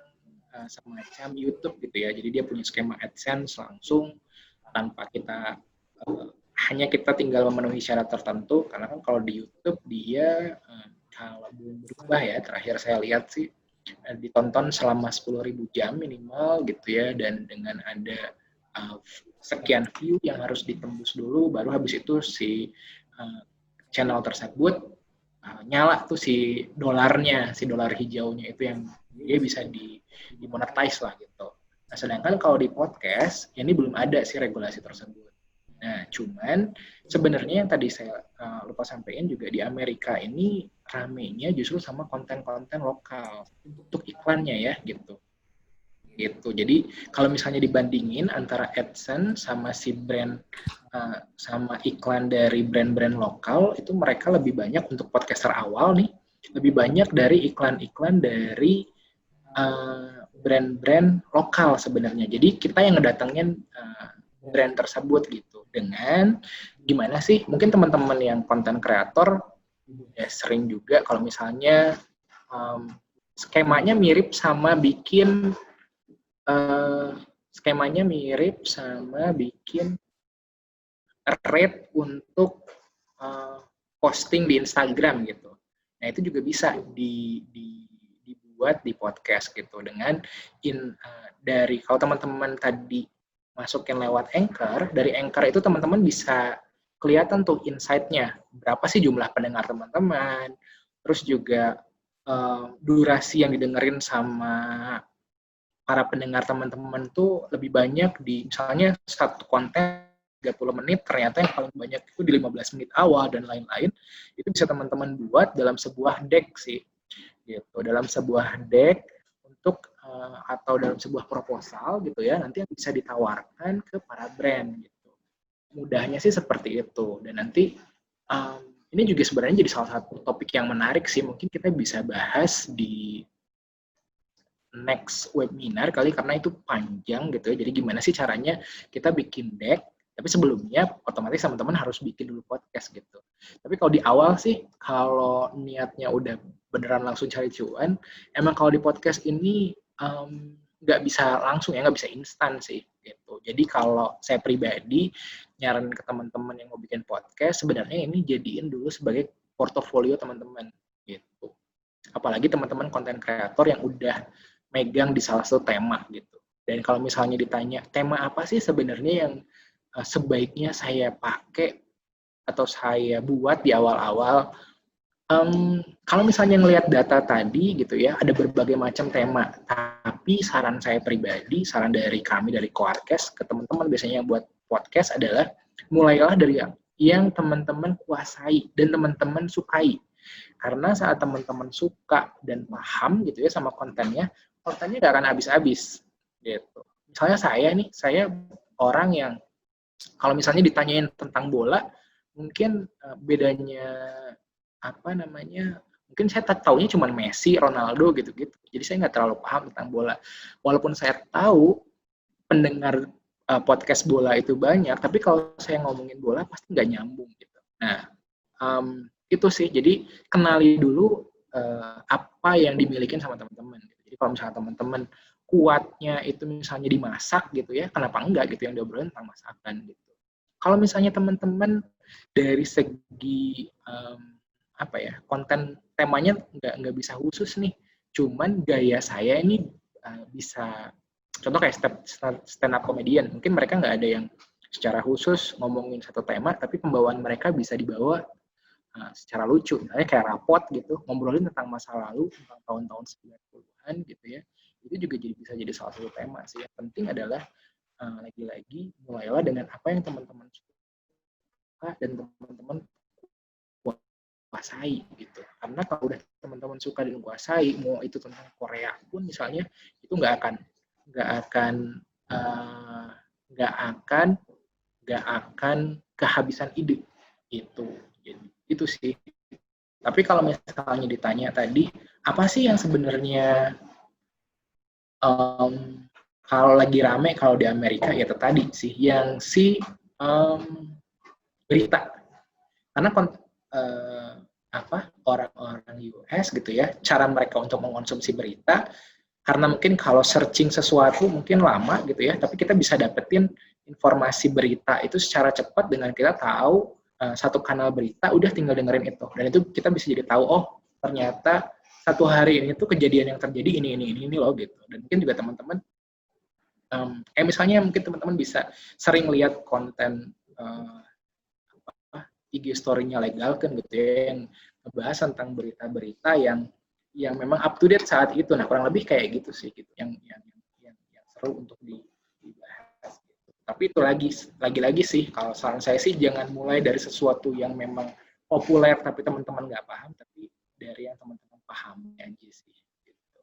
semacam YouTube gitu ya. Jadi dia punya skema AdSense langsung tanpa kita hanya kita tinggal memenuhi syarat tertentu, karena kan kalau di YouTube dia kalau belum berubah ya, terakhir saya lihat sih ditonton selama 10.000 jam minimal gitu ya, dan dengan ada sekian view yang harus ditembus dulu, baru habis itu si channel tersebut nyala tuh si dolarnya, si dolar hijaunya itu yang dia bisa dimonetize lah gitu. Nah, sedangkan kalau di podcast ini belum ada sih regulasi tersebut. Nah, cuman sebenarnya yang tadi saya lupa sampaikan juga di Amerika ini ramenya justru sama konten-konten lokal untuk iklannya ya gitu. Jadi kalau misalnya dibandingin antara AdSense sama si brand sama iklan dari brand-brand lokal, itu mereka lebih banyak untuk podcaster awal nih, lebih banyak dari iklan-iklan dari brand-brand lokal sebenarnya. Jadi kita yang ngedatengin brand tersebut gitu. Dengan gimana sih? Mungkin teman-teman yang konten kreator ya sering juga kalau misalnya skemanya mirip sama bikin rate untuk posting di Instagram gitu. Nah, itu juga bisa dibuat di podcast gitu dengan dari kalau teman-teman tadi masukin lewat Anchor, dari Anchor itu teman-teman bisa kelihatan tuh insight-nya. Berapa sih jumlah pendengar teman-teman, terus juga durasi yang didengerin sama para pendengar teman-teman tuh lebih banyak di misalnya satu konten 30 menit, ternyata yang paling banyak itu di 15 menit awal dan lain-lain. Itu bisa teman-teman buat dalam sebuah deck sih. Gitu, dalam sebuah deck untuk atau dalam sebuah proposal gitu ya, nanti yang bisa ditawarkan ke para brand gitu. Mudahnya sih seperti itu. Dan nanti ini juga sebenarnya jadi salah satu topik yang menarik sih, mungkin kita bisa bahas di next webinar kali, karena itu panjang gitu ya. Jadi gimana sih caranya kita bikin deck, tapi sebelumnya otomatis teman-teman harus bikin dulu podcast gitu. Tapi kalau di awal sih, kalau niatnya udah beneran langsung cari cuan, emang kalau di podcast ini nggak bisa langsung ya, nggak bisa instan sih gitu. Jadi kalau saya pribadi nyaranin ke teman-teman yang mau bikin podcast, sebenarnya ini jadiin dulu sebagai portofolio teman-teman gitu. apalagi teman-teman konten kreator yang udah megang di salah satu tema gitu. Dan kalau misalnya ditanya tema apa sih sebenarnya yang sebaiknya saya pakai atau saya buat di awal-awal, kalau misalnya ngelihat data tadi gitu ya, ada berbagai macam tema. Tapi saran saya pribadi, saran dari kami dari Koarkes ke teman-teman biasanya yang buat podcast adalah mulailah dari yang teman-teman kuasai dan teman-teman sukai. Karena saat teman-teman suka dan paham gitu ya sama kontennya nggak akan habis-habis gitu. Misalnya saya orang yang kalau misalnya ditanyain tentang bola, mungkin bedanya apa namanya, mungkin saya taunya cuma Messi, Ronaldo gitu-gitu. Jadi saya nggak terlalu paham tentang bola. Walaupun saya tahu pendengar podcast bola itu banyak, tapi kalau saya ngomongin bola pasti nggak nyambung gitu. Nah, itu sih. Jadi kenali dulu apa yang dimiliki sama teman-teman. Jadi kalau misalnya teman-teman kuatnya itu misalnya dimasak gitu ya, kenapa enggak gitu yang diobrolin tentang masakan gitu. Kalau misalnya teman-teman dari segi apa ya, konten temanya nggak bisa khusus nih, cuman gaya saya ini bisa, contoh kayak stand up comedian, mungkin mereka nggak ada yang secara khusus ngomongin satu tema, tapi pembawaan mereka bisa dibawa secara lucu, misalnya kayak rapot gitu, ngobrolin tentang masa lalu, tentang tahun-tahun 90-an gitu ya, itu juga bisa jadi salah satu tema sih. Yang penting adalah lagi-lagi mulailah dengan apa yang teman-teman suka dan teman-teman kuasai gitu. Karena kalau udah teman-teman suka dan kuasai, mau itu tentang Korea pun misalnya, itu nggak akan kehabisan ide gitu. Jadi itu sih. Tapi kalau misalnya ditanya tadi, apa sih yang sebenarnya kalau lagi rame kalau di Amerika, ya tadi sih yang berita. Karena orang-orang US gitu ya, cara mereka untuk mengkonsumsi berita, karena mungkin kalau searching sesuatu mungkin lama gitu ya, tapi kita bisa dapetin informasi berita itu secara cepat dengan kita tahu satu kanal berita, udah tinggal dengerin itu, dan itu kita bisa jadi tahu, oh ternyata satu hari ini tuh kejadian yang terjadi ini loh gitu. Dan mungkin juga teman-teman misalnya mungkin teman-teman bisa sering lihat konten IG story-nya Legal kan gitu ya, yang ngebahas tentang berita-berita yang memang up to date saat itu. Nah, kurang lebih kayak gitu sih gitu yang seru untuk dibahas gitu. Tapi itu lagi-lagi sih kalau saran saya sih jangan mulai dari sesuatu yang memang populer tapi teman-teman nggak paham, tapi dari yang teman-teman pahami aja sih. Gitu.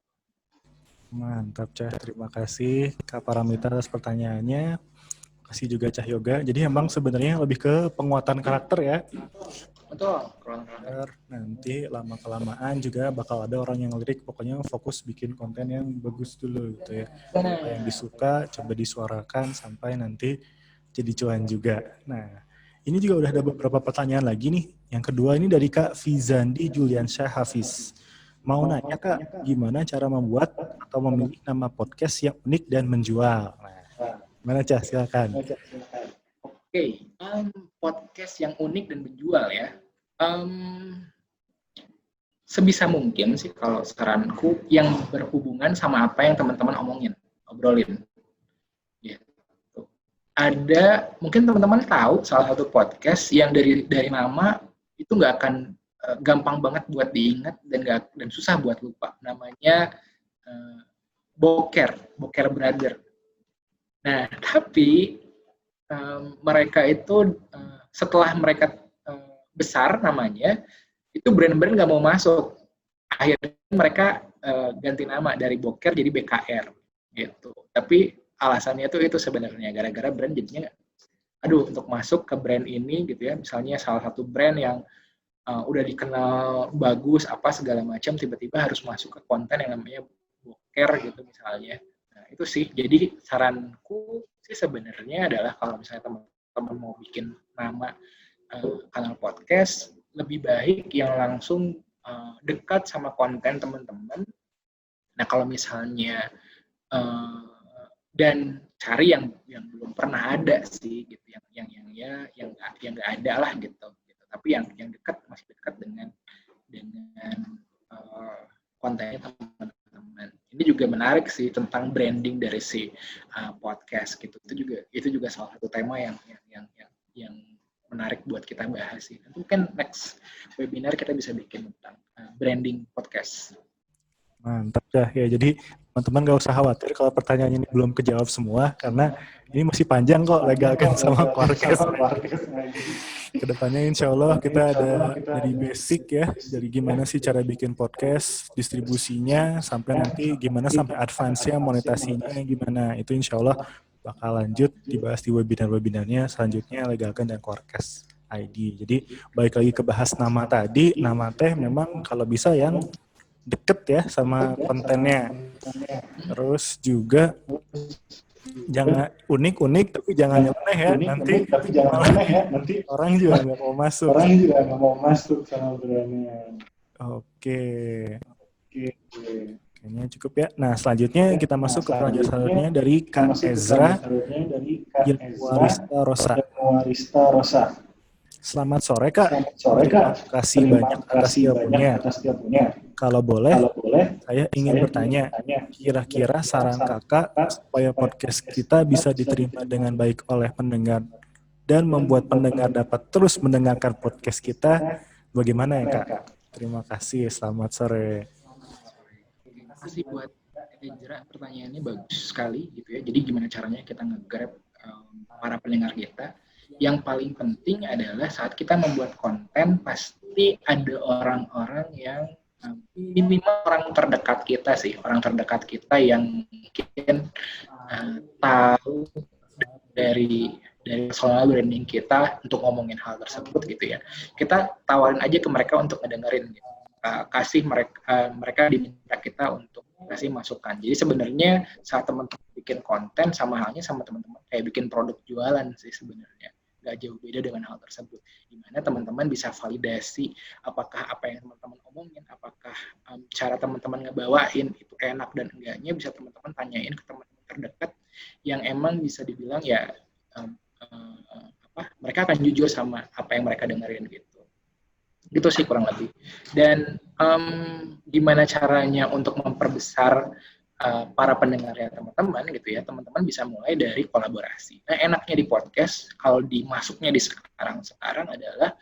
Mantap, Cah. Terima kasih Kak Paramita atas pertanyaannya. Kasih juga Cah Yoga. Jadi emang sebenarnya lebih ke penguatan karakter ya. Betul. Nanti lama-kelamaan juga bakal ada orang yang lirik, pokoknya fokus bikin konten yang bagus dulu gitu ya. Apa yang disuka coba disuarakan sampai nanti jadi cuan juga. Nah, ini juga udah ada beberapa pertanyaan lagi nih. Yang kedua ini dari Kak Fizandi Juliansyah Hafiz. Mau nanya Kak, gimana cara membuat atau memilih nama podcast yang unik dan menjual? Nah, gimana Cah? Silakan. Oke, podcast yang unik dan menjual ya. Sebisa mungkin sih kalau saranku yang berhubungan sama apa yang teman-teman obrolin. Gitu. Ada, mungkin teman-teman tahu salah satu podcast yang dari nama itu nggak akan gampang banget buat diingat dan susah buat lupa. Namanya Boker Brother. Nah, tapi mereka itu setelah mereka besar namanya, itu brand-brand nggak mau masuk. Akhirnya mereka ganti nama dari Boker jadi BKR gitu. Tapi alasannya itu sebenarnya gara-gara brand jadinya, untuk masuk ke brand ini gitu ya, misalnya salah satu brand yang udah dikenal bagus apa segala macam, tiba-tiba harus masuk ke konten yang namanya Boker gitu misalnya. Nah, itu sih. Jadi saranku sih sebenarnya adalah kalau misalnya teman-teman mau bikin nama kanal podcast, lebih baik yang langsung dekat sama konten teman-teman. Nah, kalau misalnya dan cari yang belum pernah ada sih gitu, yang nggak ada lah gitu. Tapi yang dekat, masih dekat dengan kontennya teman-teman. Ini juga menarik sih tentang branding dari si podcast gitu. Itu juga salah satu tema yang menarik buat kita bahas sih. Nanti mungkin next webinar kita bisa bikin tentang branding podcast. Mantap dah ya. Jadi teman-teman gak usah khawatir kalau pertanyaan ini belum kejawab semua, karena ini masih panjang kok legalkan sama Quarkes. Kedepannya insya Allah kita ada dari basic ya, dari gimana sih cara bikin podcast, distribusinya, sampai nanti gimana sampai advance-nya, monetasinya gimana. Itu insya Allah bakal lanjut dibahas di webinar-webinarnya selanjutnya legalkan dan Quarkes ID. Jadi balik lagi ke bahas nama tadi, nama teh memang kalau bisa yang deket ya sama kontennya. Terus juga jangan unik-unik tapi jangan nyeleneh ya. Nanti orang juga nggak mau masuk. Sama brandnya. Oke. Kayaknya cukup ya. Nah selanjutnya kita masuk ke pertanyaan selanjutnya dari Kak Ezra Warista Rosa. Selamat sore Kak. Terima kasih banyak atas ilmunya. Kalau boleh, saya ingin bertanya, kira-kira saran Kakak supaya podcast kita bisa diterima dengan baik oleh pendengar dan membuat pendengar dapat terus mendengarkan podcast kita, bagaimana ya Kak? Terima kasih, selamat sore. Terima kasih buat Ezra, pertanyaannya bagus sekali gitu ya. Jadi gimana caranya kita nge-grab para pendengar kita? Yang paling penting adalah saat kita membuat konten pasti ada orang-orang yang minimal orang terdekat kita sih, orang terdekat kita yang mungkin tahu dari personal branding kita untuk ngomongin hal tersebut gitu ya. Kita tawarin aja ke mereka untuk ngedengerin gitu. Kasih mereka diminta kita untuk kasih masukan. Jadi sebenarnya saat teman-teman bikin konten sama halnya sama teman-teman kayak bikin produk jualan sih sebenarnya. Nggak jauh beda dengan hal tersebut. Di mana teman-teman bisa validasi apakah apa yang teman-teman omongin, apakah cara teman-teman ngebawain itu enak dan enggaknya, bisa teman-teman tanyain ke teman-teman terdekat yang emang bisa dibilang ya mereka akan jujur sama apa yang mereka dengerin gitu. Gitu sih kurang lebih. Dan gimana caranya untuk memperbesar para pendengarnya teman-teman gitu ya, teman-teman bisa mulai dari kolaborasi. Nah enaknya di podcast kalau dimasuknya di sekarang adalah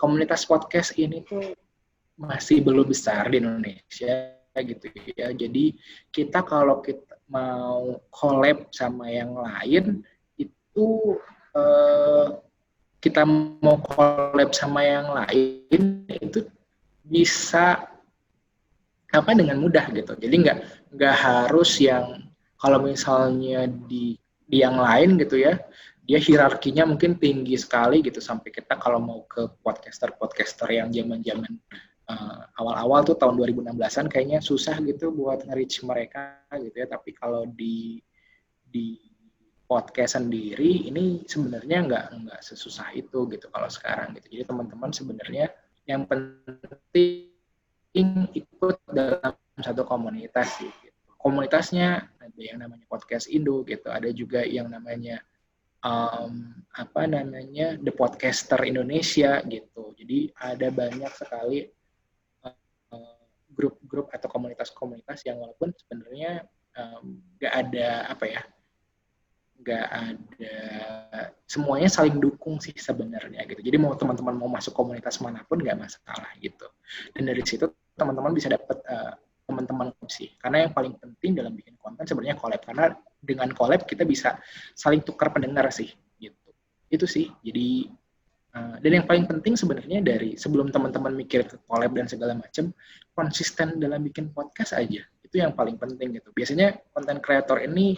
komunitas podcast ini tuh masih belum besar di Indonesia gitu ya. Jadi kita kalau kita mau collab sama yang lain itu kita mau collab sama yang lain itu bisa dengan mudah gitu. Jadi nggak harus yang kalau misalnya di yang lain gitu ya, dia hierarkinya mungkin tinggi sekali gitu sampai kita kalau mau ke podcaster yang zaman-zaman awal-awal tuh tahun 2016-an kayaknya susah gitu buat nge-reach mereka gitu ya. Tapi kalau di podcast sendiri ini sebenarnya nggak sesusah itu gitu kalau sekarang gitu. Jadi teman-teman sebenarnya yang penting ikut dalam satu komunitas sih. Gitu. Komunitasnya ada yang namanya Podcast Indo gitu, ada juga yang namanya The Podcaster Indonesia gitu. Jadi ada banyak sekali grup-grup atau komunitas-komunitas yang walaupun sebenarnya nggak ada semuanya saling dukung sih sebenarnya gitu. Jadi mau teman-teman mau masuk komunitas manapun nggak masalah gitu. Dan dari situ teman-teman bisa dapat teman-teman sih. Karena yang paling penting dalam bikin konten sebenarnya collab. Karena dengan collab kita bisa saling tukar pendengar sih gitu. Itu sih. Jadi dan yang paling penting sebenarnya dari sebelum teman-teman mikir ke collab dan segala macam, konsisten dalam bikin podcast aja. Itu yang paling penting gitu. Biasanya konten kreator ini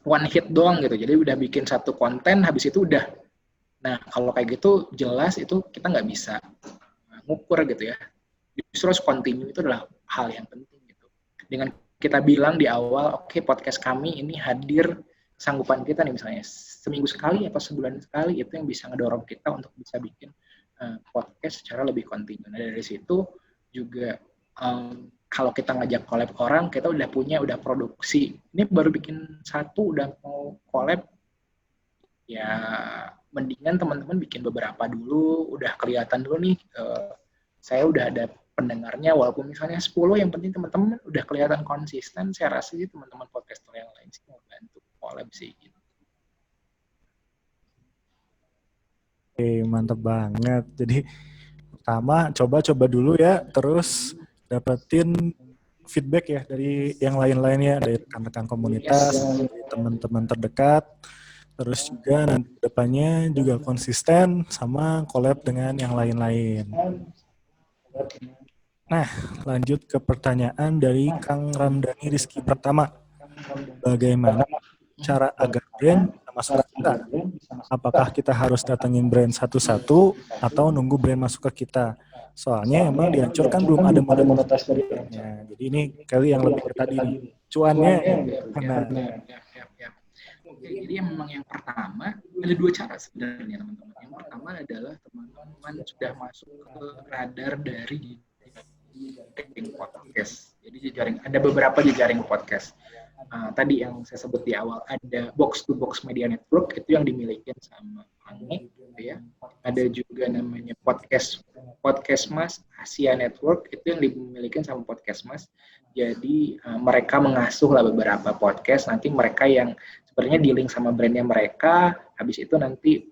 one hit doang gitu. Jadi udah bikin satu konten, habis itu udah. Nah, kalau kayak gitu jelas itu kita nggak bisa ngukur gitu ya. Justru harus continue itu adalah hal yang penting gitu. Dengan kita bilang di awal, oke, podcast kami ini hadir kesanggupan kita nih misalnya seminggu sekali atau sebulan sekali, itu yang bisa ngedorong kita untuk bisa bikin podcast secara lebih kontinu. Nah, dari situ juga kalau kita ngajak collab orang, kita udah produksi. Ini baru bikin satu, udah mau collab, ya mendingan teman-teman bikin beberapa dulu, udah kelihatan dulu nih, saya udah ada pendengarnya, walaupun misalnya 10, yang penting teman-teman udah kelihatan konsisten, saya rasa sih teman-teman podcaster yang lain sih mau bantu collab sih gitu. Oke, mantap banget. Jadi pertama coba dulu ya, terus dapetin feedback ya dari yang lain-lainnya, dari rekan-rekan komunitas, dari teman-teman terdekat, terus juga nanti depannya juga konsisten sama collab dengan yang lain-lain. Nah, lanjut ke pertanyaan dari Kang Ramdhani Rizky pertama. Bagaimana cara agar brand bisa masuk ke kita? Apakah kita harus datengin brand satu-satu atau nunggu brand masuk ke kita? Soalnya emang di Ancur kan belum ada monetas dari brandnya. Jadi ini kali yang lebih ke tadi nih. Cuannya mana? Oke, jadi memang yang pertama ada 2 cara sebenarnya teman-teman. Yang pertama adalah teman-teman sudah masuk ke radar dari jejaring podcast. Jadi ada beberapa jejaring podcast. Tadi yang saya sebut di awal, ada Box to Box Media Network, itu yang dimiliki sama Anggi, gitu ya. Ada juga namanya Podcast Mas Asia Network, itu yang dimiliki sama Podcast Mas. Jadi mereka mengasuh lah beberapa podcast, nanti mereka yang sebenarnya di-link sama brandnya mereka, habis itu nanti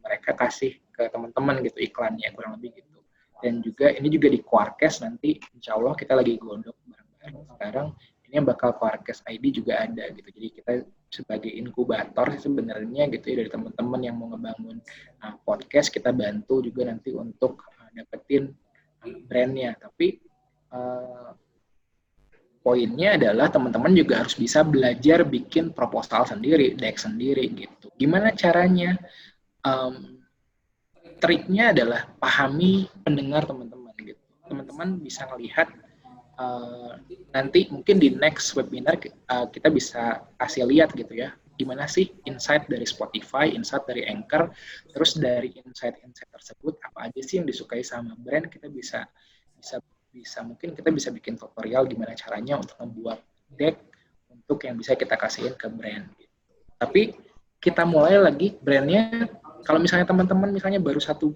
mereka kasih ke teman-teman gitu iklannya, kurang lebih gitu. Dan juga ini juga di Quarkcast, nanti insya Allah kita lagi gondok bareng-bareng sekarang. Ini yang bakal Quarkcast ID juga ada gitu. Jadi kita sebagai inkubator sebenarnya gitu ya, dari teman-teman yang mau ngebangun podcast, kita bantu juga nanti untuk dapetin brandnya. Tapi poinnya adalah teman-teman juga harus bisa belajar bikin proposal sendiri, deck sendiri gitu. Gimana caranya? Triknya adalah pahami pendengar teman-teman gitu. Teman-teman bisa melihat nanti mungkin di next webinar kita bisa kasih lihat gitu ya, gimana sih insight dari Spotify, insight dari Anchor, terus dari insight-insight tersebut apa aja sih yang disukai sama brand, kita bisa mungkin kita bisa bikin tutorial gimana caranya untuk membuat deck untuk yang bisa kita kasihin ke brand gitu. Tapi kita mulai lagi brandnya, kalau misalnya teman-teman misalnya baru satu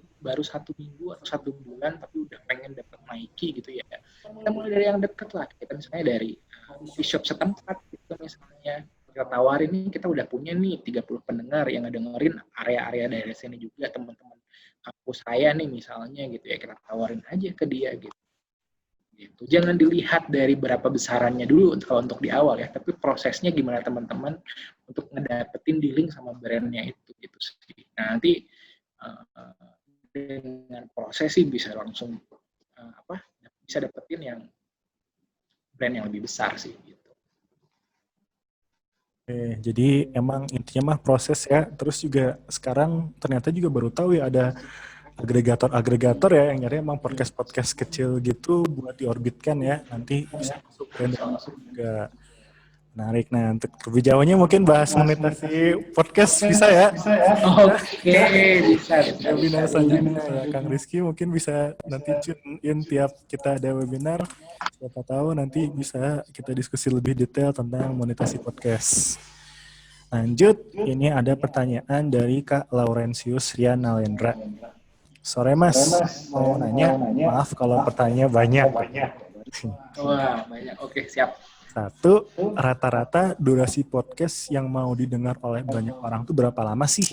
minggu atau 1 bulan tapi udah pengen dapat Nike gitu ya, kita mulai dari yang deket lah. Kita misalnya dari coffee shop setempat gitu, misalnya kita tawarin nih, kita udah punya nih 30 pendengar yang ngedengerin area-area dari sini juga, teman-teman kampus saya nih misalnya gitu ya, kita tawarin aja ke dia gitu. Jangan dilihat dari berapa besarannya dulu kalau untuk di awal ya, tapi prosesnya gimana teman-teman untuk ngedapetin di-link sama brandnya itu gitu sih. Nah, nanti dengan proses sih bisa langsung bisa dapetin yang brand yang lebih besar sih gitu. Oke, jadi emang intinya mah proses ya. Terus juga sekarang ternyata juga baru tahu ya ada agregator ya yang nyari emang podcast kecil gitu buat diorbitkan ya, nanti bisa masuk brand juga. Menarik. Nah, untuk lebih jauhnya mungkin bahas monetasi podcast bisa ya. Oke, bisa. Webinar selanjutnya ya, Kang Rizky mungkin bisa nanti tune in tiap kita ada webinar. Siapa tahu nanti bisa kita diskusi lebih detail tentang monetasi podcast. Lanjut, ini ada pertanyaan dari Kak Laurentius Rian Nalendra. Sore Mas, mau nanya, maaf kalau pertanyaannya banyak. Wah, banyak. Oke, siap. 1, rata-rata durasi podcast yang mau didengar oleh banyak orang itu berapa lama sih?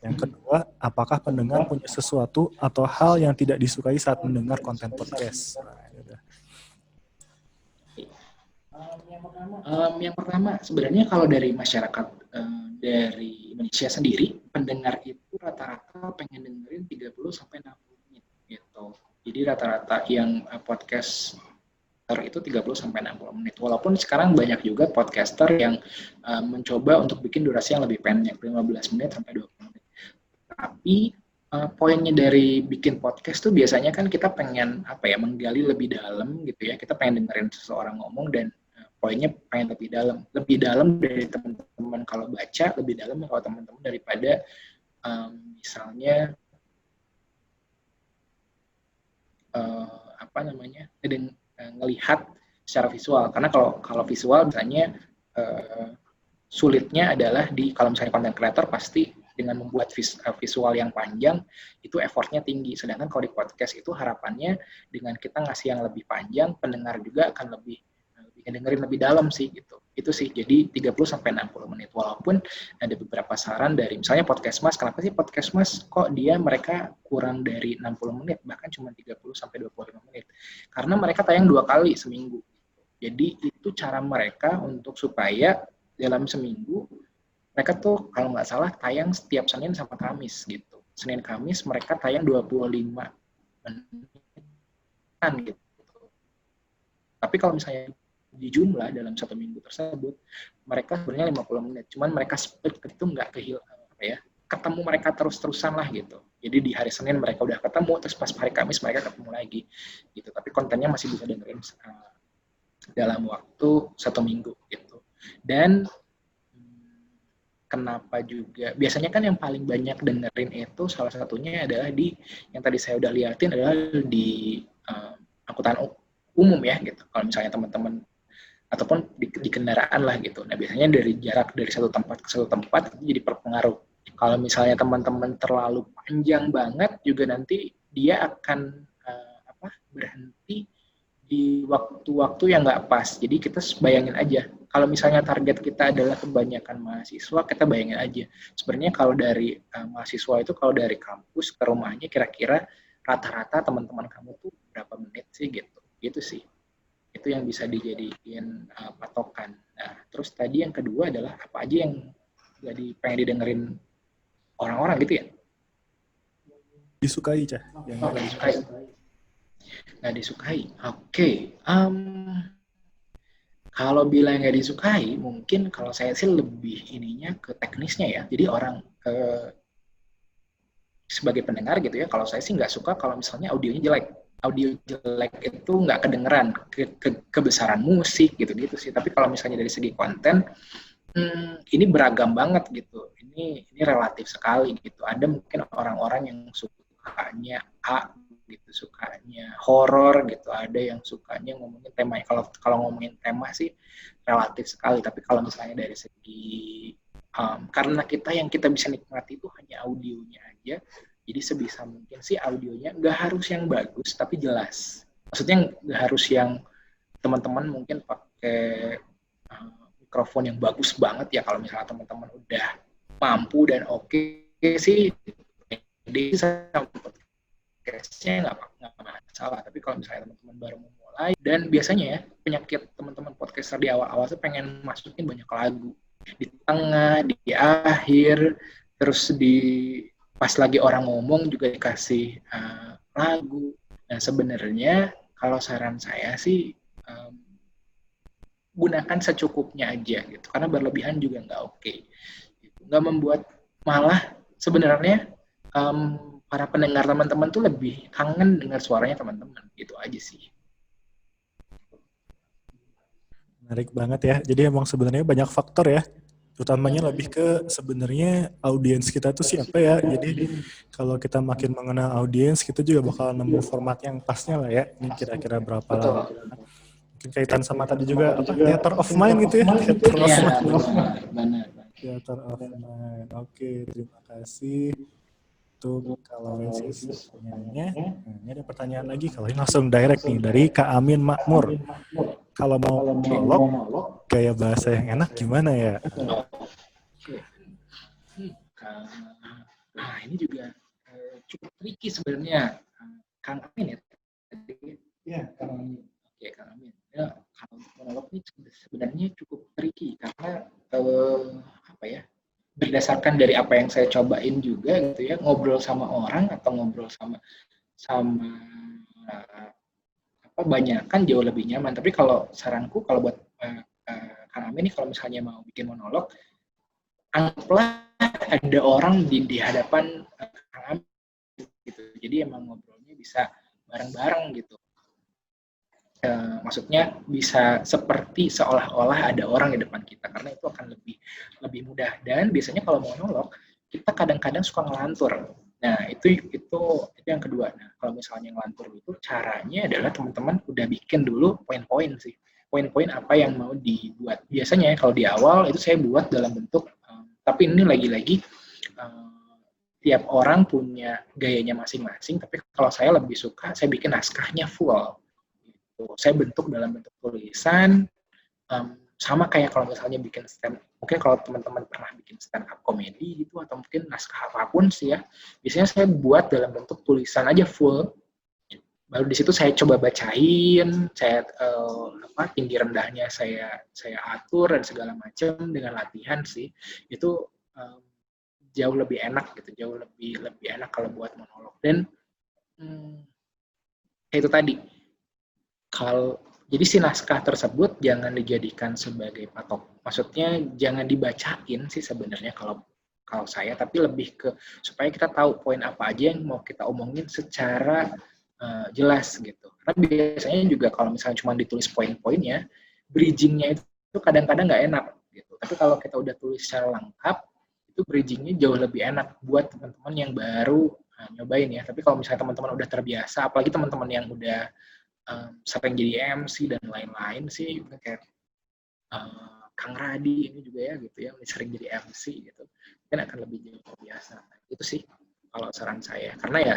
Yang kedua, apakah pendengar punya sesuatu atau hal yang tidak disukai saat mendengar konten podcast? Yang pertama, sebenarnya kalau dari masyarakat dari Indonesia sendiri, pendengar itu rata-rata pengen dengerin 30-60 menit gitu. Jadi rata-rata yang podcaster itu 30-60 menit. Walaupun sekarang banyak juga podcaster yang mencoba untuk bikin durasi yang lebih pendek, 15 menit sampai 20 menit. Tapi poinnya dari bikin podcast tuh biasanya kan kita pengen menggali lebih dalam gitu ya. Kita pengen dengerin seseorang ngomong dan poinnya pengen lebih dalam dari teman-teman kalau baca, lebih dalam kalau teman-teman daripada misalnya ngelihat secara visual. Karena kalau visual misalnya sulitnya adalah kalau misalnya content creator pasti dengan membuat visual yang panjang itu effortnya tinggi. Sedangkan kalau di podcast itu harapannya dengan kita ngasih yang lebih panjang, pendengar juga akan lebih dengerin lebih dalam sih gitu. Itu sih, jadi 30 sampai 60 menit. Walaupun ada beberapa saran dari misalnya Podcast Mas, kenapa sih Podcast Mas kok mereka kurang dari 60 menit, bahkan cuma 30 sampai 25 menit. Karena mereka tayang 2 kali seminggu. Jadi itu cara mereka untuk supaya dalam seminggu mereka tuh kalau nggak salah tayang setiap Senin sampai Kamis gitu. Senin Kamis mereka tayang 25 menit gitu. Tapi kalau misalnya di jumlah dalam satu minggu tersebut mereka sebenarnya 50 menit, cuman mereka split itu nggak ketemu mereka terus-terusan lah gitu. Jadi di hari Senin mereka udah ketemu, terus pas hari Kamis mereka ketemu lagi gitu. Tapi kontennya masih bisa dengerin dalam waktu 1 minggu gitu. Dan kenapa juga biasanya kan yang paling banyak dengerin itu salah satunya adalah di yang tadi saya udah liatin adalah di angkutan umum ya gitu. Kalau misalnya teman-teman ataupun di kendaraan lah gitu. Nah biasanya dari jarak dari satu tempat ke satu tempat itu jadi berpengaruh. Kalau misalnya teman-teman terlalu panjang banget juga nanti dia akan berhenti di waktu-waktu yang nggak pas. Jadi kita bayangin aja. Kalau misalnya target kita adalah kebanyakan mahasiswa, kita bayangin aja. Sebenarnya kalau dari mahasiswa itu kalau dari kampus ke rumahnya kira-kira rata-rata teman-teman kamu tuh berapa menit sih gitu. Gitu sih. Itu yang bisa dijadiin patokan. Nah, terus tadi yang kedua adalah apa aja yang pengen didengerin orang-orang gitu ya? Disukai, Cah. Yang nggak disukai. Nggak disukai. Oke. Kalau bilang nggak disukai, mungkin kalau saya sih lebih ininya ke teknisnya ya. Jadi orang sebagai pendengar gitu ya, kalau saya sih nggak suka kalau misalnya audionya jelek. Audio jelek itu nggak kedengeran, kebesaran musik gitu-gitu sih. Tapi kalau misalnya dari segi konten, ini beragam banget gitu. Ini relatif sekali gitu. Ada mungkin orang-orang yang sukanya A gitu, sukanya horor gitu. Ada yang sukanya ngomongin tema. Kalau ngomongin tema sih relatif sekali. Tapi kalau misalnya dari segi karena yang kita bisa nikmati itu hanya audionya aja. Jadi sebisa mungkin sih audionya nggak harus yang bagus, tapi jelas. Maksudnya nggak harus yang teman-teman mungkin pakai mikrofon yang bagus banget ya. Kalau misalnya teman-teman udah mampu dan oke sih, jadi podcastnya nggak masalah. Tapi kalau misalnya teman-teman baru memulai, dan biasanya ya penyakit teman-teman podcaster di awal-awal tuh pengen masukin banyak lagu. Di tengah, di akhir, terus pas lagi orang ngomong juga dikasih lagu. Nah sebenarnya kalau saran saya sih gunakan secukupnya aja gitu, karena berlebihan juga nggak oke. Gitu. Nggak membuat, malah sebenarnya para pendengar teman-teman tuh lebih kangen dengar suaranya teman-teman. Gitu aja sih. Menarik banget ya. Jadi emang sebenarnya banyak faktor ya. Utamanya lebih ke sebenarnya audiens kita tuh siapa ya. Jadi kalau kita makin mengenal audiens, kita juga bakal nemu format yang pasnya lah ya. Ini kira-kira berapa lama. Mungkin kaitan sama tadi juga theater of mind gitu ya. Theater of mind. Theater of mind. Oke, terima kasih. Untuk kalau sisanya. Ini ada pertanyaan lagi. Kalau ini langsung direct nih dari Kak Amin Makmur. Kalau mau monolog, gaya bahasa yang enak gimana ya? Nah, ini juga cukup tricky sebenarnya. Kang Amin ya? Iya, Kang Amin. Oke, Kang Amin. Ya, kalau monolog ini sebenarnya cukup tricky karena berdasarkan dari apa yang saya cobain juga gitu ya, ngobrol sama orang atau ngobrol sama banyak kan jauh lebih nyaman. Tapi kalau saranku kalau buat Kang Amin nih, kalau misalnya mau bikin monolog, anggaplah ada orang di hadapan Kang Amin gitu. Jadi emang ngobrolnya bisa bareng-bareng gitu. Maksudnya bisa seperti seolah-olah ada orang di depan kita, karena itu akan lebih mudah. Dan biasanya kalau monolog kita kadang-kadang suka ngelantur. Nah, itu yang kedua. Nah, kalau misalnya ngelantur itu caranya adalah teman-teman udah bikin dulu poin-poin sih. Poin-poin apa yang mau dibuat. Biasanya kalau di awal itu saya buat dalam bentuk tapi ini lagi-lagi tiap orang punya gayanya masing-masing, tapi kalau saya lebih suka, saya bikin naskahnya full. Gitu. Saya bentuk dalam bentuk tulisan, sama kayak kalau misalnya bikin stand, mungkin kalau teman-teman pernah bikin stand up komedi gitu, atau mungkin naskah apapun sih ya, biasanya saya buat dalam bentuk tulisan aja full, baru di situ saya coba bacain, saya tinggi rendahnya saya atur dan segala macam dengan latihan sih, itu jauh lebih enak gitu, jauh lebih enak kalau buat monolog. Dan itu tadi, kalau jadi si naskah tersebut jangan dijadikan sebagai patok. Maksudnya jangan dibacain sih sebenarnya kalau saya, tapi lebih ke supaya kita tahu poin apa aja yang mau kita omongin secara jelas gitu. Karena biasanya juga kalau misalnya cuma ditulis poin-poinnya, bridging-nya itu kadang-kadang nggak enak gitu. Tapi kalau kita udah tulis secara lengkap, itu bridging-nya jauh lebih enak buat teman-teman yang baru nyobain ya. Tapi kalau misalnya teman-teman udah terbiasa, apalagi teman-teman yang udah sering jadi MC dan lain-lain sih, kayak Kang Radi ini juga ya gitu ya, sering jadi MC gitu, mungkin akan lebih jauh terbiasa. Itu sih kalau saran saya, karena ya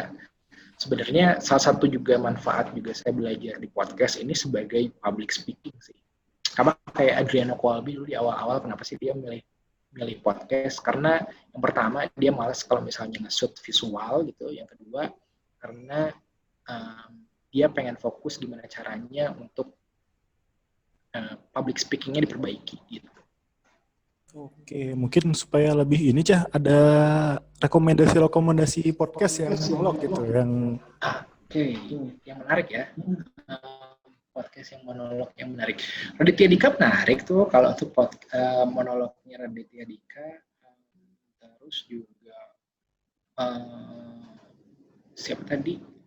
sebenarnya salah satu juga manfaat juga saya belajar di podcast ini sebagai public speaking sih. Sama kayak Adriano Colby dulu di awal-awal, kenapa sih dia milih podcast? Karena yang pertama dia malas kalau misalnya nge-shoot visual gitu, yang kedua karena dia pengen fokus gimana caranya untuk public speaking-nya diperbaiki gitu. Oke, mungkin supaya lebih ini Cah, ada rekomendasi podcast yang monolog gitu, yang Oke, yang menarik ya. Podcast yang monolog yang menarik. Raditya Dika menarik tuh kalau untuk monolognya Raditya Dika. Terus juga siapa tadi?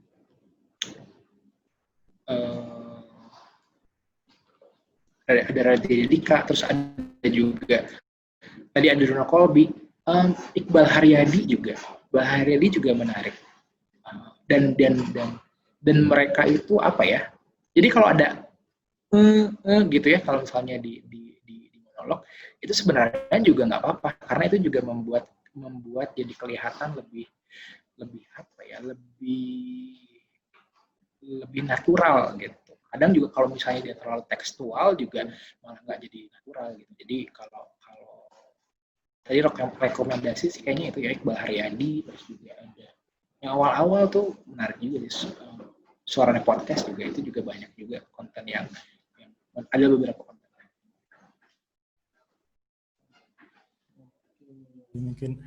Ada Raditya Dika, terus ada juga tadi Adriano Colby, Iqbal Haryadi juga. Iqbal Haryadi juga menarik. Dan mereka itu apa ya? Jadi kalau ada gitu ya, kalau misalnya di monolog, itu sebenarnya juga nggak apa-apa, karena itu juga membuat jadi kelihatan lebih apa ya, lebih natural gitu. Kadang juga kalau misalnya dia terlalu tekstual juga malah nggak jadi natural gitu. Jadi kalau tadi rekomendasi sih kayaknya itu ya Iqbal Haryadi, terus juga ada yang awal-awal tuh menarik juga sih, Suaranya Podcast juga, itu juga banyak juga konten yang ada beberapa konten. mungkin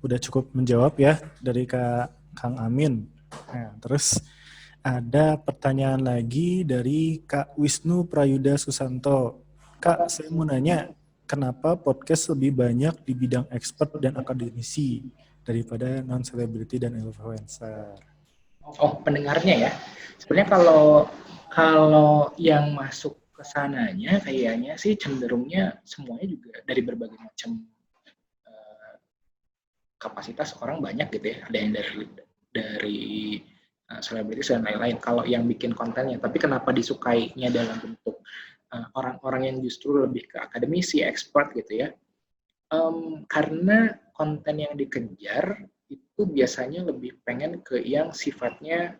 udah cukup menjawab ya dari Kang Amin. Nah, terus ada pertanyaan lagi dari Kak Wisnu Prayuda Susanto. Kak, saya mau nanya, kenapa podcast lebih banyak di bidang expert dan akademisi daripada non-selebriti dan influencer? Oh, pendengarnya ya. Sebenarnya kalau yang masuk ke sananya kayaknya sih cenderungnya semuanya juga dari berbagai macam kapasitas orang banyak gitu ya. Ada yang dari selebritis dan lain-lain. Kalau yang bikin kontennya, tapi kenapa disukainya dalam bentuk orang-orang yang justru lebih ke akademisi, expert gitu ya? Karena konten yang dikejar itu biasanya lebih pengen ke yang sifatnya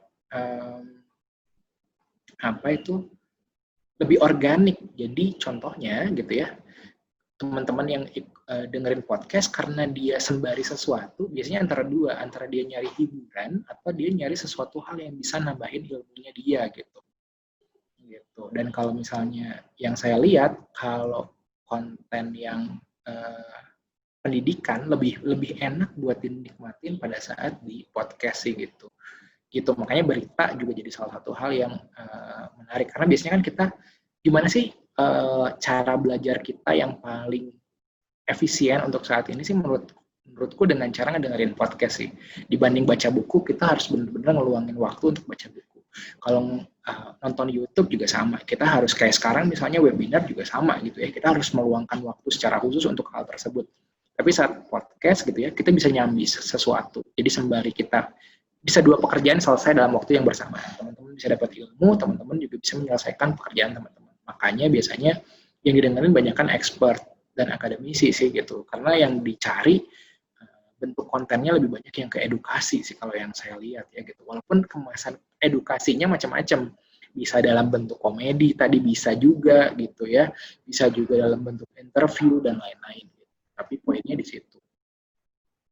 lebih organik. Jadi contohnya gitu ya, teman-teman yang dengerin podcast karena dia sembari sesuatu, biasanya antara dia nyari hiburan atau dia nyari sesuatu hal yang bisa nambahin ilmunya dia gitu. Dan kalau misalnya yang saya lihat, kalau konten yang pendidikan lebih enak buat dinikmatin pada saat di podcast sih gitu. Makanya berita juga jadi salah satu hal yang menarik, karena biasanya kan kita gimana sih cara belajar kita yang paling efisien untuk saat ini sih menurutku dengan cara ngedengerin podcast sih. Dibanding baca buku, kita harus benar-benar ngeluangin waktu untuk baca buku. Kalau nonton YouTube juga sama, kita harus kayak sekarang misalnya webinar juga sama gitu ya, kita harus meluangkan waktu secara khusus untuk hal tersebut. Tapi saat podcast gitu ya, kita bisa nyambi sesuatu. Jadi sembari kita bisa 2 pekerjaan selesai dalam waktu yang bersamaan. Teman-teman bisa dapat ilmu, teman-teman juga bisa menyelesaikan pekerjaan teman-teman. Makanya biasanya yang didengerin banyakkan expert dan akademisi sih gitu. Karena yang dicari bentuk kontennya lebih banyak yang ke edukasi sih kalau yang saya lihat ya gitu. Walaupun kemasan edukasinya macam-macam, bisa dalam bentuk komedi tadi bisa juga gitu ya, bisa juga dalam bentuk interview dan lain-lain. Gitu. Tapi poinnya di situ.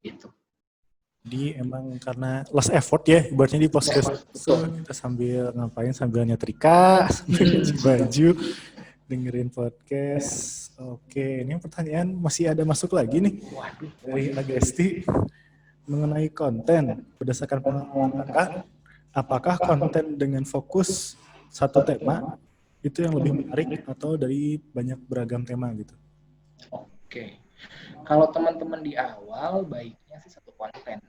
Gitu. Jadi emang karena less effort ya, ibaratnya di podcast itu kita sambil ngapain, sambil nyetrika, sambil cuci baju, dengerin podcast. Oke, ini pertanyaan masih ada masuk lagi nih dari Agesti mengenai konten. Berdasarkan pengalaman kakak, apakah konten dengan fokus satu tema itu yang lebih menarik atau dari banyak beragam tema gitu? Oke, kalau teman-teman di awal baiknya sih satu konten.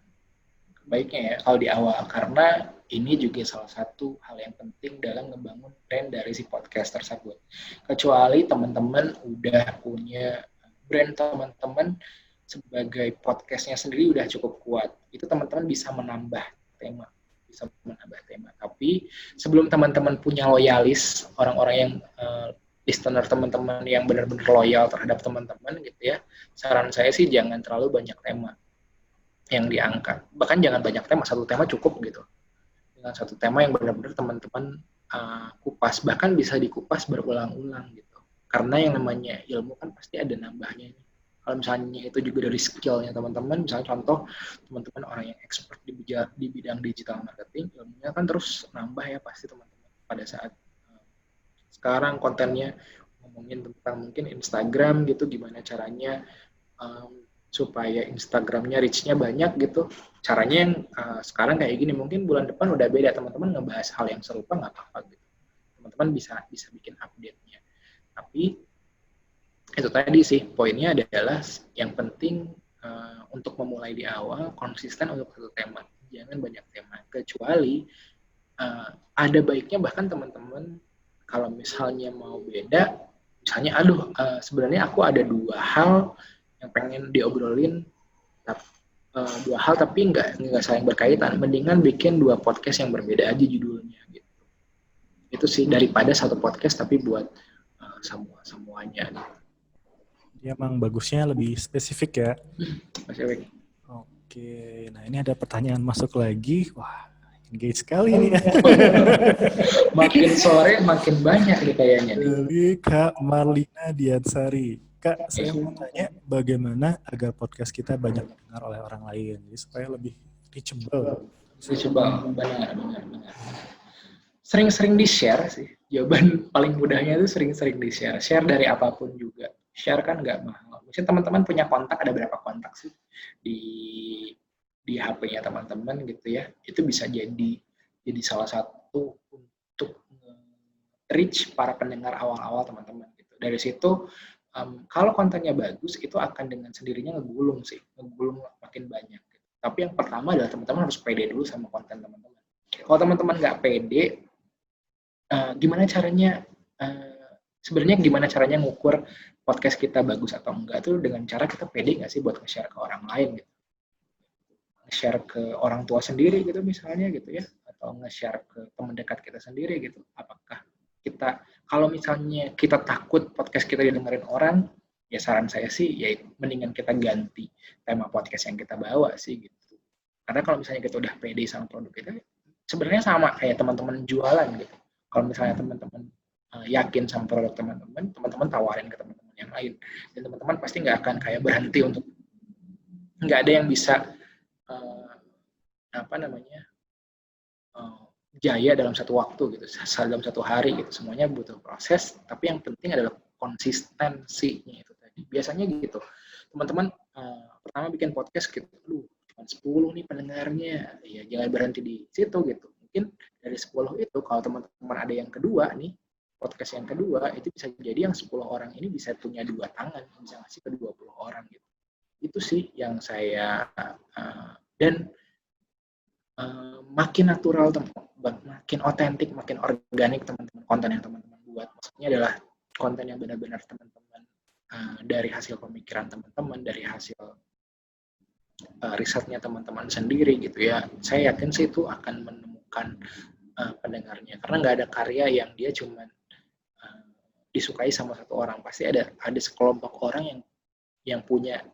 Baiknya ya kalau di awal, karena ini juga salah satu hal yang penting dalam ngebangun brand dari si podcast tersebut. Kecuali teman-teman udah punya brand teman-teman sebagai podcastnya sendiri udah cukup kuat, itu teman-teman bisa menambah tema. Tapi sebelum teman-teman punya loyalis, orang-orang yang listener teman-teman yang benar-benar loyal terhadap teman-teman gitu ya, saran saya sih jangan terlalu banyak tema yang diangkat. Bahkan jangan banyak tema, satu tema cukup gitu. Dengan satu tema yang benar-benar teman-teman kupas, bahkan bisa dikupas berulang-ulang gitu. Karena yang namanya ilmu kan pasti ada nambahnya. Kalau misalnya itu juga dari skillnya teman-teman, misalnya contoh teman-teman orang yang expert di bidang digital marketing, ilmunya kan terus nambah ya pasti teman-teman. Pada saat sekarang kontennya ngomongin tentang mungkin Instagram gitu, gimana caranya supaya Instagramnya reach-nya banyak gitu. Caranya yang sekarang kayak gini, mungkin bulan depan udah beda, teman-teman ngebahas hal yang serupa nggak apa-apa gitu. Teman-teman bisa bikin update-nya. Tapi itu tadi sih, poinnya adalah yang penting untuk memulai di awal, konsisten untuk satu tema. Jangan banyak tema. Kecuali ada baiknya bahkan teman-teman kalau misalnya mau beda, misalnya sebenarnya aku ada dua hal yang pengen diobrolin, dua hal tapi nggak saling berkaitan, mendingan bikin dua podcast yang berbeda aja judulnya gitu. Itu sih daripada satu podcast tapi buat semuanya gitu. Dia emang bagusnya lebih spesifik ya. Spesifik. Oke, nah ini ada pertanyaan masuk lagi. Wah, engage sekali nih ya. Makin sore makin banyak nih kayaknya. Dari Kak Marlina Diansari. Kak, saya mau tanya bagaimana agar podcast kita banyak didengar oleh orang lain, jadi supaya lebih reachable. Benar. Sering-sering di-share sih. Jawaban paling mudahnya itu sering-sering di-share. Share dari apapun juga. Share kan nggak mahal. Mungkin teman-teman punya kontak, ada berapa kontak sih di HP-nya teman-teman gitu ya. Itu bisa jadi salah satu untuk reach para pendengar awal-awal teman-teman gitu. Dari situ kalau kontennya bagus, itu akan dengan sendirinya ngegulung makin banyak. Gitu. Tapi yang pertama adalah teman-teman harus pede dulu sama konten teman-teman. Kalau teman-teman nggak pede, gimana caranya ngukur podcast kita bagus atau enggak? Itu dengan cara kita pede nggak sih buat nge-share ke orang lain gitu. Nge-share ke orang tua sendiri gitu misalnya gitu ya, atau nge-share ke teman dekat kita sendiri gitu. Apakah kalau misalnya kita takut podcast kita didengerin orang, ya saran saya sih ya mendingan kita ganti tema podcast yang kita bawa sih gitu. Karena kalau misalnya kita udah pede sama produk kita, sebenarnya sama kayak teman-teman jualan gitu. Kalau misalnya teman-teman yakin sama produk teman-teman tawarin ke teman-teman yang lain, dan teman-teman pasti nggak akan kayak berhenti untuk, nggak ada yang bisa jaya dalam satu waktu gitu, dalam satu hari gitu. Semuanya butuh proses, tapi yang penting adalah konsistensinya itu tadi. Biasanya gitu, teman-teman pertama bikin podcast gitu, cuma 10 nih pendengarnya, ya jangan berhenti di situ gitu. Mungkin dari 10 itu, kalau teman-teman ada yang kedua nih, podcast yang kedua, itu bisa jadi yang 10 orang ini bisa punya 2 tangan, bisa ngasih ke 20 orang gitu. Itu sih yang saya, dan makin natural, makin otentik, makin organik teman-teman konten yang teman-teman buat. Maksudnya adalah konten yang benar-benar teman-teman dari hasil pemikiran teman-teman, dari hasil risetnya teman-teman sendiri gitu ya. Saya yakin sih itu akan menemukan pendengarnya, karena nggak ada karya yang dia cuma disukai sama satu orang. Pasti ada sekelompok orang yang punya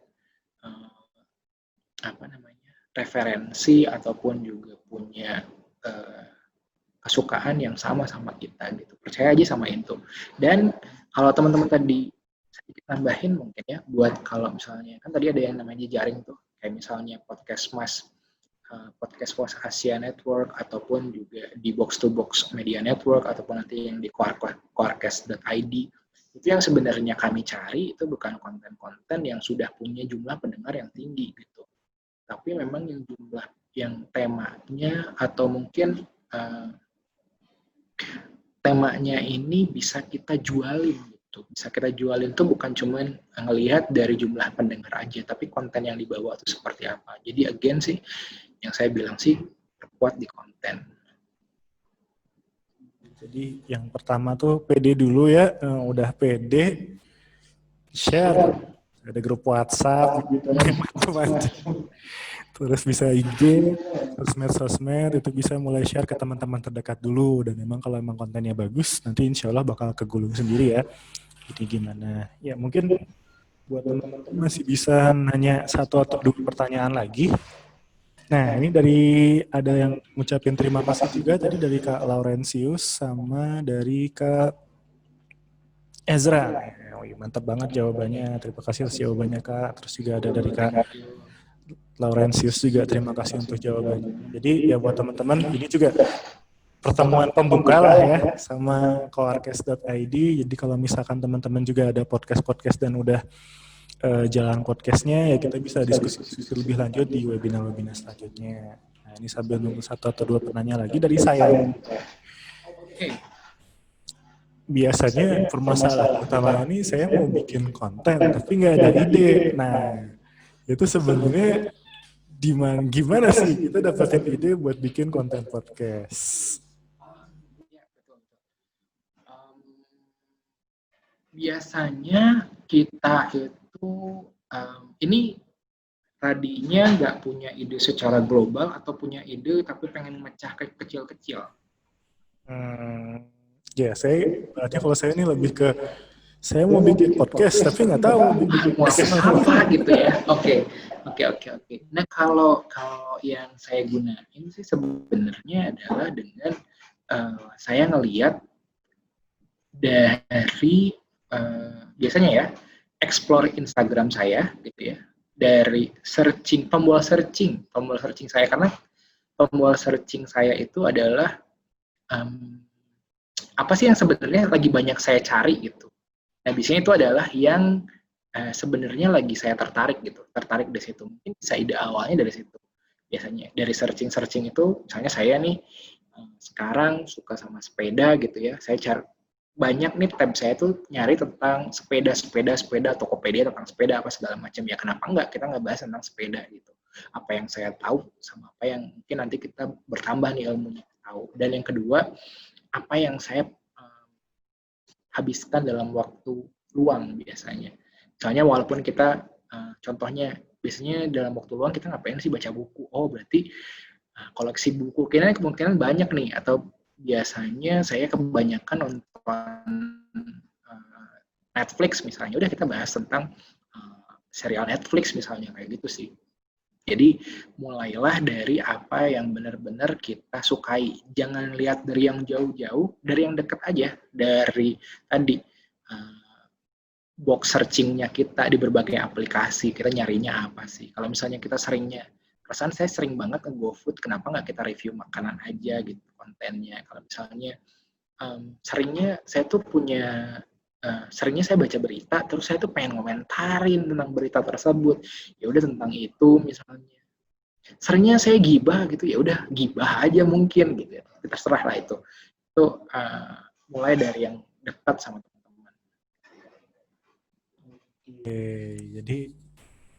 referensi ataupun juga punya kesukaan yang sama kita gitu. Percaya aja sama itu. Dan kalau teman-teman tadi sedikit tambahin mungkin ya, buat kalau misalnya kan tadi ada yang namanya jejaring tuh, kayak misalnya podcast Asia Network ataupun juga di Box to Box Media Network ataupun nanti yang di Quarkcast.id. Itu yang sebenarnya kami cari itu bukan konten-konten yang sudah punya jumlah pendengar yang tinggi gitu. Tapi memang yang temanya atau mungkin temanya ini bisa kita jualin gitu. Bisa kita jualin tuh bukan cuma ngelihat dari jumlah pendengar aja, tapi konten yang dibawa itu seperti apa. Jadi again sih, yang saya bilang sih kuat di konten. Jadi yang pertama tuh pede dulu ya, udah pede, share, ada grup WhatsApp, macam-macam. Terus bisa IG, sosmed, itu bisa mulai share ke teman-teman terdekat dulu. Dan memang kalau emang kontennya bagus, nanti insya Allah bakal kegulung sendiri ya. Jadi gimana? Ya mungkin buat teman-teman masih bisa nanya 1 atau 2 pertanyaan lagi. Nah ini ada yang ngucapin terima kasih juga tadi dari Kak Laurentius sama dari Kak Ezra. Mantap banget jawabannya. Terima kasih atas jawabannya Kak. Terus juga ada dari Kak Laurentius juga terima kasih untuk jawabannya. Jadi ya buat teman-teman ini juga pertemuan pembuka lah ya sama Quarkcast.id. Jadi kalau misalkan teman-teman juga ada podcast dan udah jalan podcastnya ya kita bisa diskusi lebih lanjut di webinar selanjutnya. Nah ini sambil nunggu 1 atau 2 pertanyaan lagi dari saya. Biasanya permasalahan utama ini saya mau bikin konten tapi nggak ada ide. Nah itu sebenarnya gimana sih kita dapetin ide buat bikin konten podcast? Biasanya kita itu ini tadinya nggak punya ide secara global atau punya ide tapi pengen mecah ke kecil-kecil. Ya berarti kalau saya ini lebih ke saya mau bikin podcast tapi nggak tahu mau apa gitu ya. Oke. Nah kalau yang saya gunain sih sebenarnya adalah dengan saya ngelihat dari biasanya ya explore Instagram saya gitu ya, dari pembual searching saya, karena pembual searching saya itu adalah apa sih yang sebenarnya lagi banyak saya cari gitu. Nah, biasanya itu adalah yang sebenarnya lagi saya tertarik di situ. Mungkin bisa ide awalnya dari situ. Biasanya dari searching itu, misalnya saya nih sekarang suka sama sepeda gitu ya. Saya cari banyak nih tab saya tuh nyari tentang sepeda, Tokopedia tentang sepeda apa segala macam. Ya kenapa enggak kita nggak bahas tentang sepeda gitu. Apa yang saya tahu sama apa yang mungkin nanti kita bertambah nih ilmunya tahu. Dan yang kedua, apa yang saya habiskan dalam waktu luang biasanya. Misalnya walaupun kita, contohnya, biasanya dalam waktu luang kita ngapain sih? Baca buku. Oh berarti koleksi buku. Kemungkinan banyak nih. Atau biasanya saya kebanyakan nonton Netflix misalnya. Udah kita bahas tentang serial Netflix misalnya, kayak gitu sih. Jadi mulailah dari apa yang benar-benar kita sukai. Jangan lihat dari yang jauh-jauh, dari yang dekat aja. Dari tadi box searching-nya kita di berbagai aplikasi, kita nyarinya apa sih. Kalau misalnya kita perasaan saya sering banget nge-GoFood, kenapa nggak kita review makanan aja gitu kontennya. Kalau misalnya seringnya saya baca berita, terus saya tuh pengen ngomentarin tentang berita tersebut. Ya udah tentang itu misalnya. Seringnya saya gibah gitu, ya udah gibah aja mungkin gitu ya. Terserah lah itu. Itu mulai dari yang dekat sama teman-teman. Oke, jadi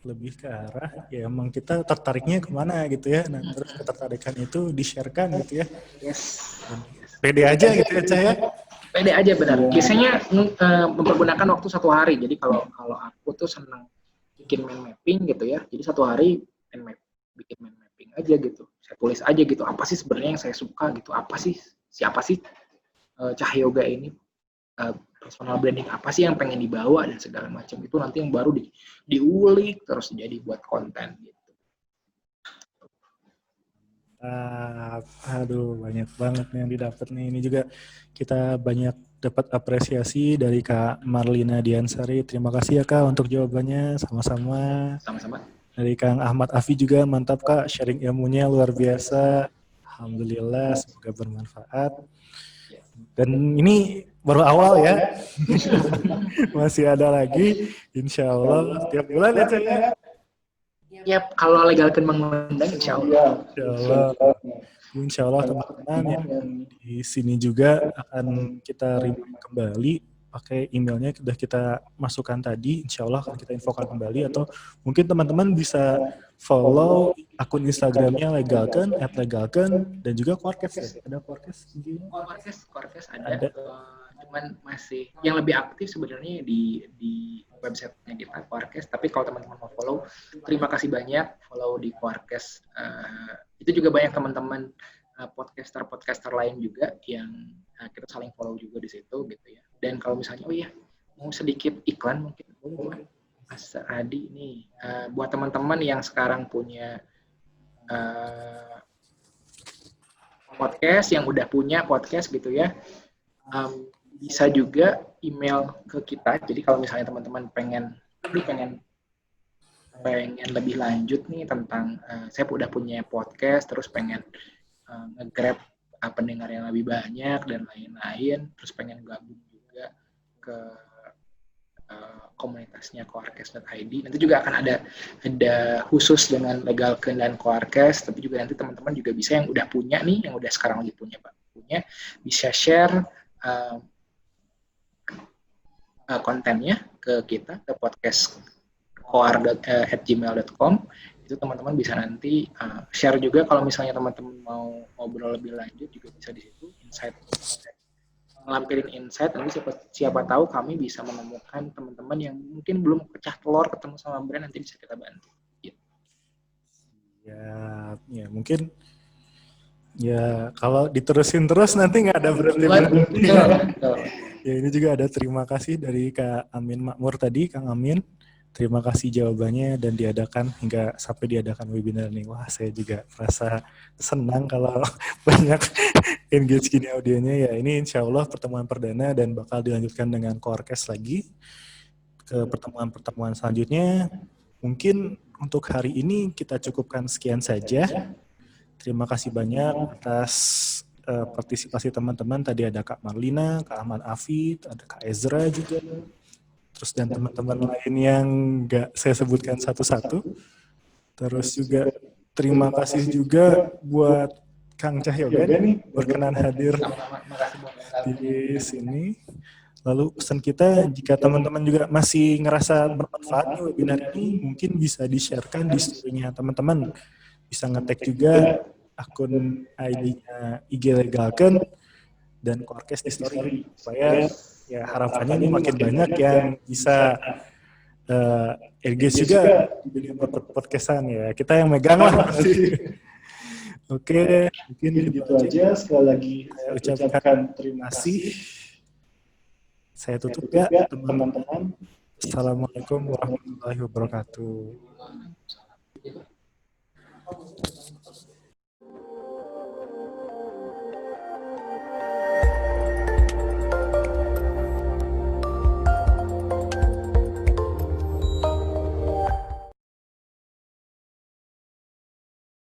lebih ke arah ya emang kita tertariknya kemana gitu ya. Nah terus ketertarikan itu di-sharekan gitu ya. Yes. Pede aja gitu ya Cah ya. Pede aja benar. Biasanya mempergunakan waktu 1 hari. Jadi kalau aku tuh senang bikin mind mapping gitu ya. Jadi 1 hari bikin mind mapping aja gitu. Saya tulis aja gitu. Apa sih sebenarnya yang saya suka gitu. Siapa sih Cahyoga ini. Personal branding apa sih yang pengen dibawa dan segala macam. Itu nanti yang baru diulik terus jadi buat konten gitu. Aduh, banyak banget nih yang didapat nih. Ini juga kita banyak dapat apresiasi dari Kak Marlina Diansari. Terima kasih ya Kak untuk jawabannya. Sama-sama. Sama-sama. Dari Kang Ahmad Afi juga mantap Kak, sharing ilmunya luar biasa. Alhamdulillah, semoga bermanfaat. Dan ini baru awal ya. Masih ada lagi. Insya Allah tiap bulan ya Cak ya. Ya, kalau legalkan mengundang, insya Allah. Insya Allah. Insya Allah teman-teman yang di sini juga akan kita remind kembali pakai emailnya sudah kita masukkan tadi. Insya Allah akan kita infokan kembali atau mungkin teman-teman bisa follow akun Instagramnya Legalken @legalken dan juga Quarkes ya. Ada Quarkes? Quarkes ada. Cuman masih yang lebih aktif sebenarnya di websitenya kita Quarkes. Tapi kalau teman-teman mau follow, terima kasih banyak follow di Quarkes. Itu juga banyak teman-teman podcaster lain juga yang kita saling follow juga di situ gitu ya. Dan kalau misalnya mau sedikit iklan mungkin Mas Adi nih buat teman-teman yang sekarang punya podcast, yang udah punya podcast gitu ya, bisa juga email ke kita. Jadi kalau misalnya teman-teman pengen lebih lanjut nih tentang saya udah punya podcast, terus pengen nge-grab pendengar yang lebih banyak dan lain-lain, terus pengen gabung juga ke komunitasnya Quarkes.id. Nanti juga akan ada khusus dengan Legalken dan Quarkes, tapi juga nanti teman-teman juga bisa yang udah punya nih, yang udah sekarang lagi punya bisa share kontennya ke kita, ke podcast koar@gmail.com. Itu teman-teman bisa nanti share juga kalau misalnya teman-teman mau ngobrol lebih lanjut juga bisa di situ ngelampirin insight. Nanti siapa tahu kami bisa menemukan teman-teman yang mungkin belum pecah telur ketemu sama brand, nanti bisa kita bantu. Gitu. Ya mungkin ya kalau diterusin terus nanti nggak ada berhenti. Ya ini juga ada terima kasih dari Kak Amin Makmur tadi, Kang Amin. Terima kasih jawabannya dan hingga sampai diadakan webinar nih. Wah, saya juga merasa senang kalau banyak engage gini audionya ya. Ini insya Allah pertemuan perdana dan bakal dilanjutkan dengan Quarkes lagi ke pertemuan selanjutnya. Mungkin untuk hari ini kita cukupkan sekian saja. Terima kasih banyak atas partisipasi teman-teman. Tadi ada Kak Marlina, Kak Ahmad Afi, ada Kak Ezra juga. Terus dan teman-teman lain yang nggak saya sebutkan satu-satu. Terus juga terima kasih juga buat Kang Cahyoga nih berkenan hadir di sini. Lalu pesan kita, jika teman-teman juga masih ngerasa bermanfaat nih webinar ini, mungkin bisa di-sharekan di story-nya teman-teman. Bisa nge-tag juga akun ID-nya IG Legalken dan Quarkes di story supaya ya harapannya ini makin banyak yang bisa engage juga di dunia podcastan ya. Kita yang megang lah pasti. Oke, mungkin gitu aja. Sekali lagi saya ucapkan terima kasih. Saya tutup ya teman-teman. Assalamualaikum warahmatullahi wabarakatuh.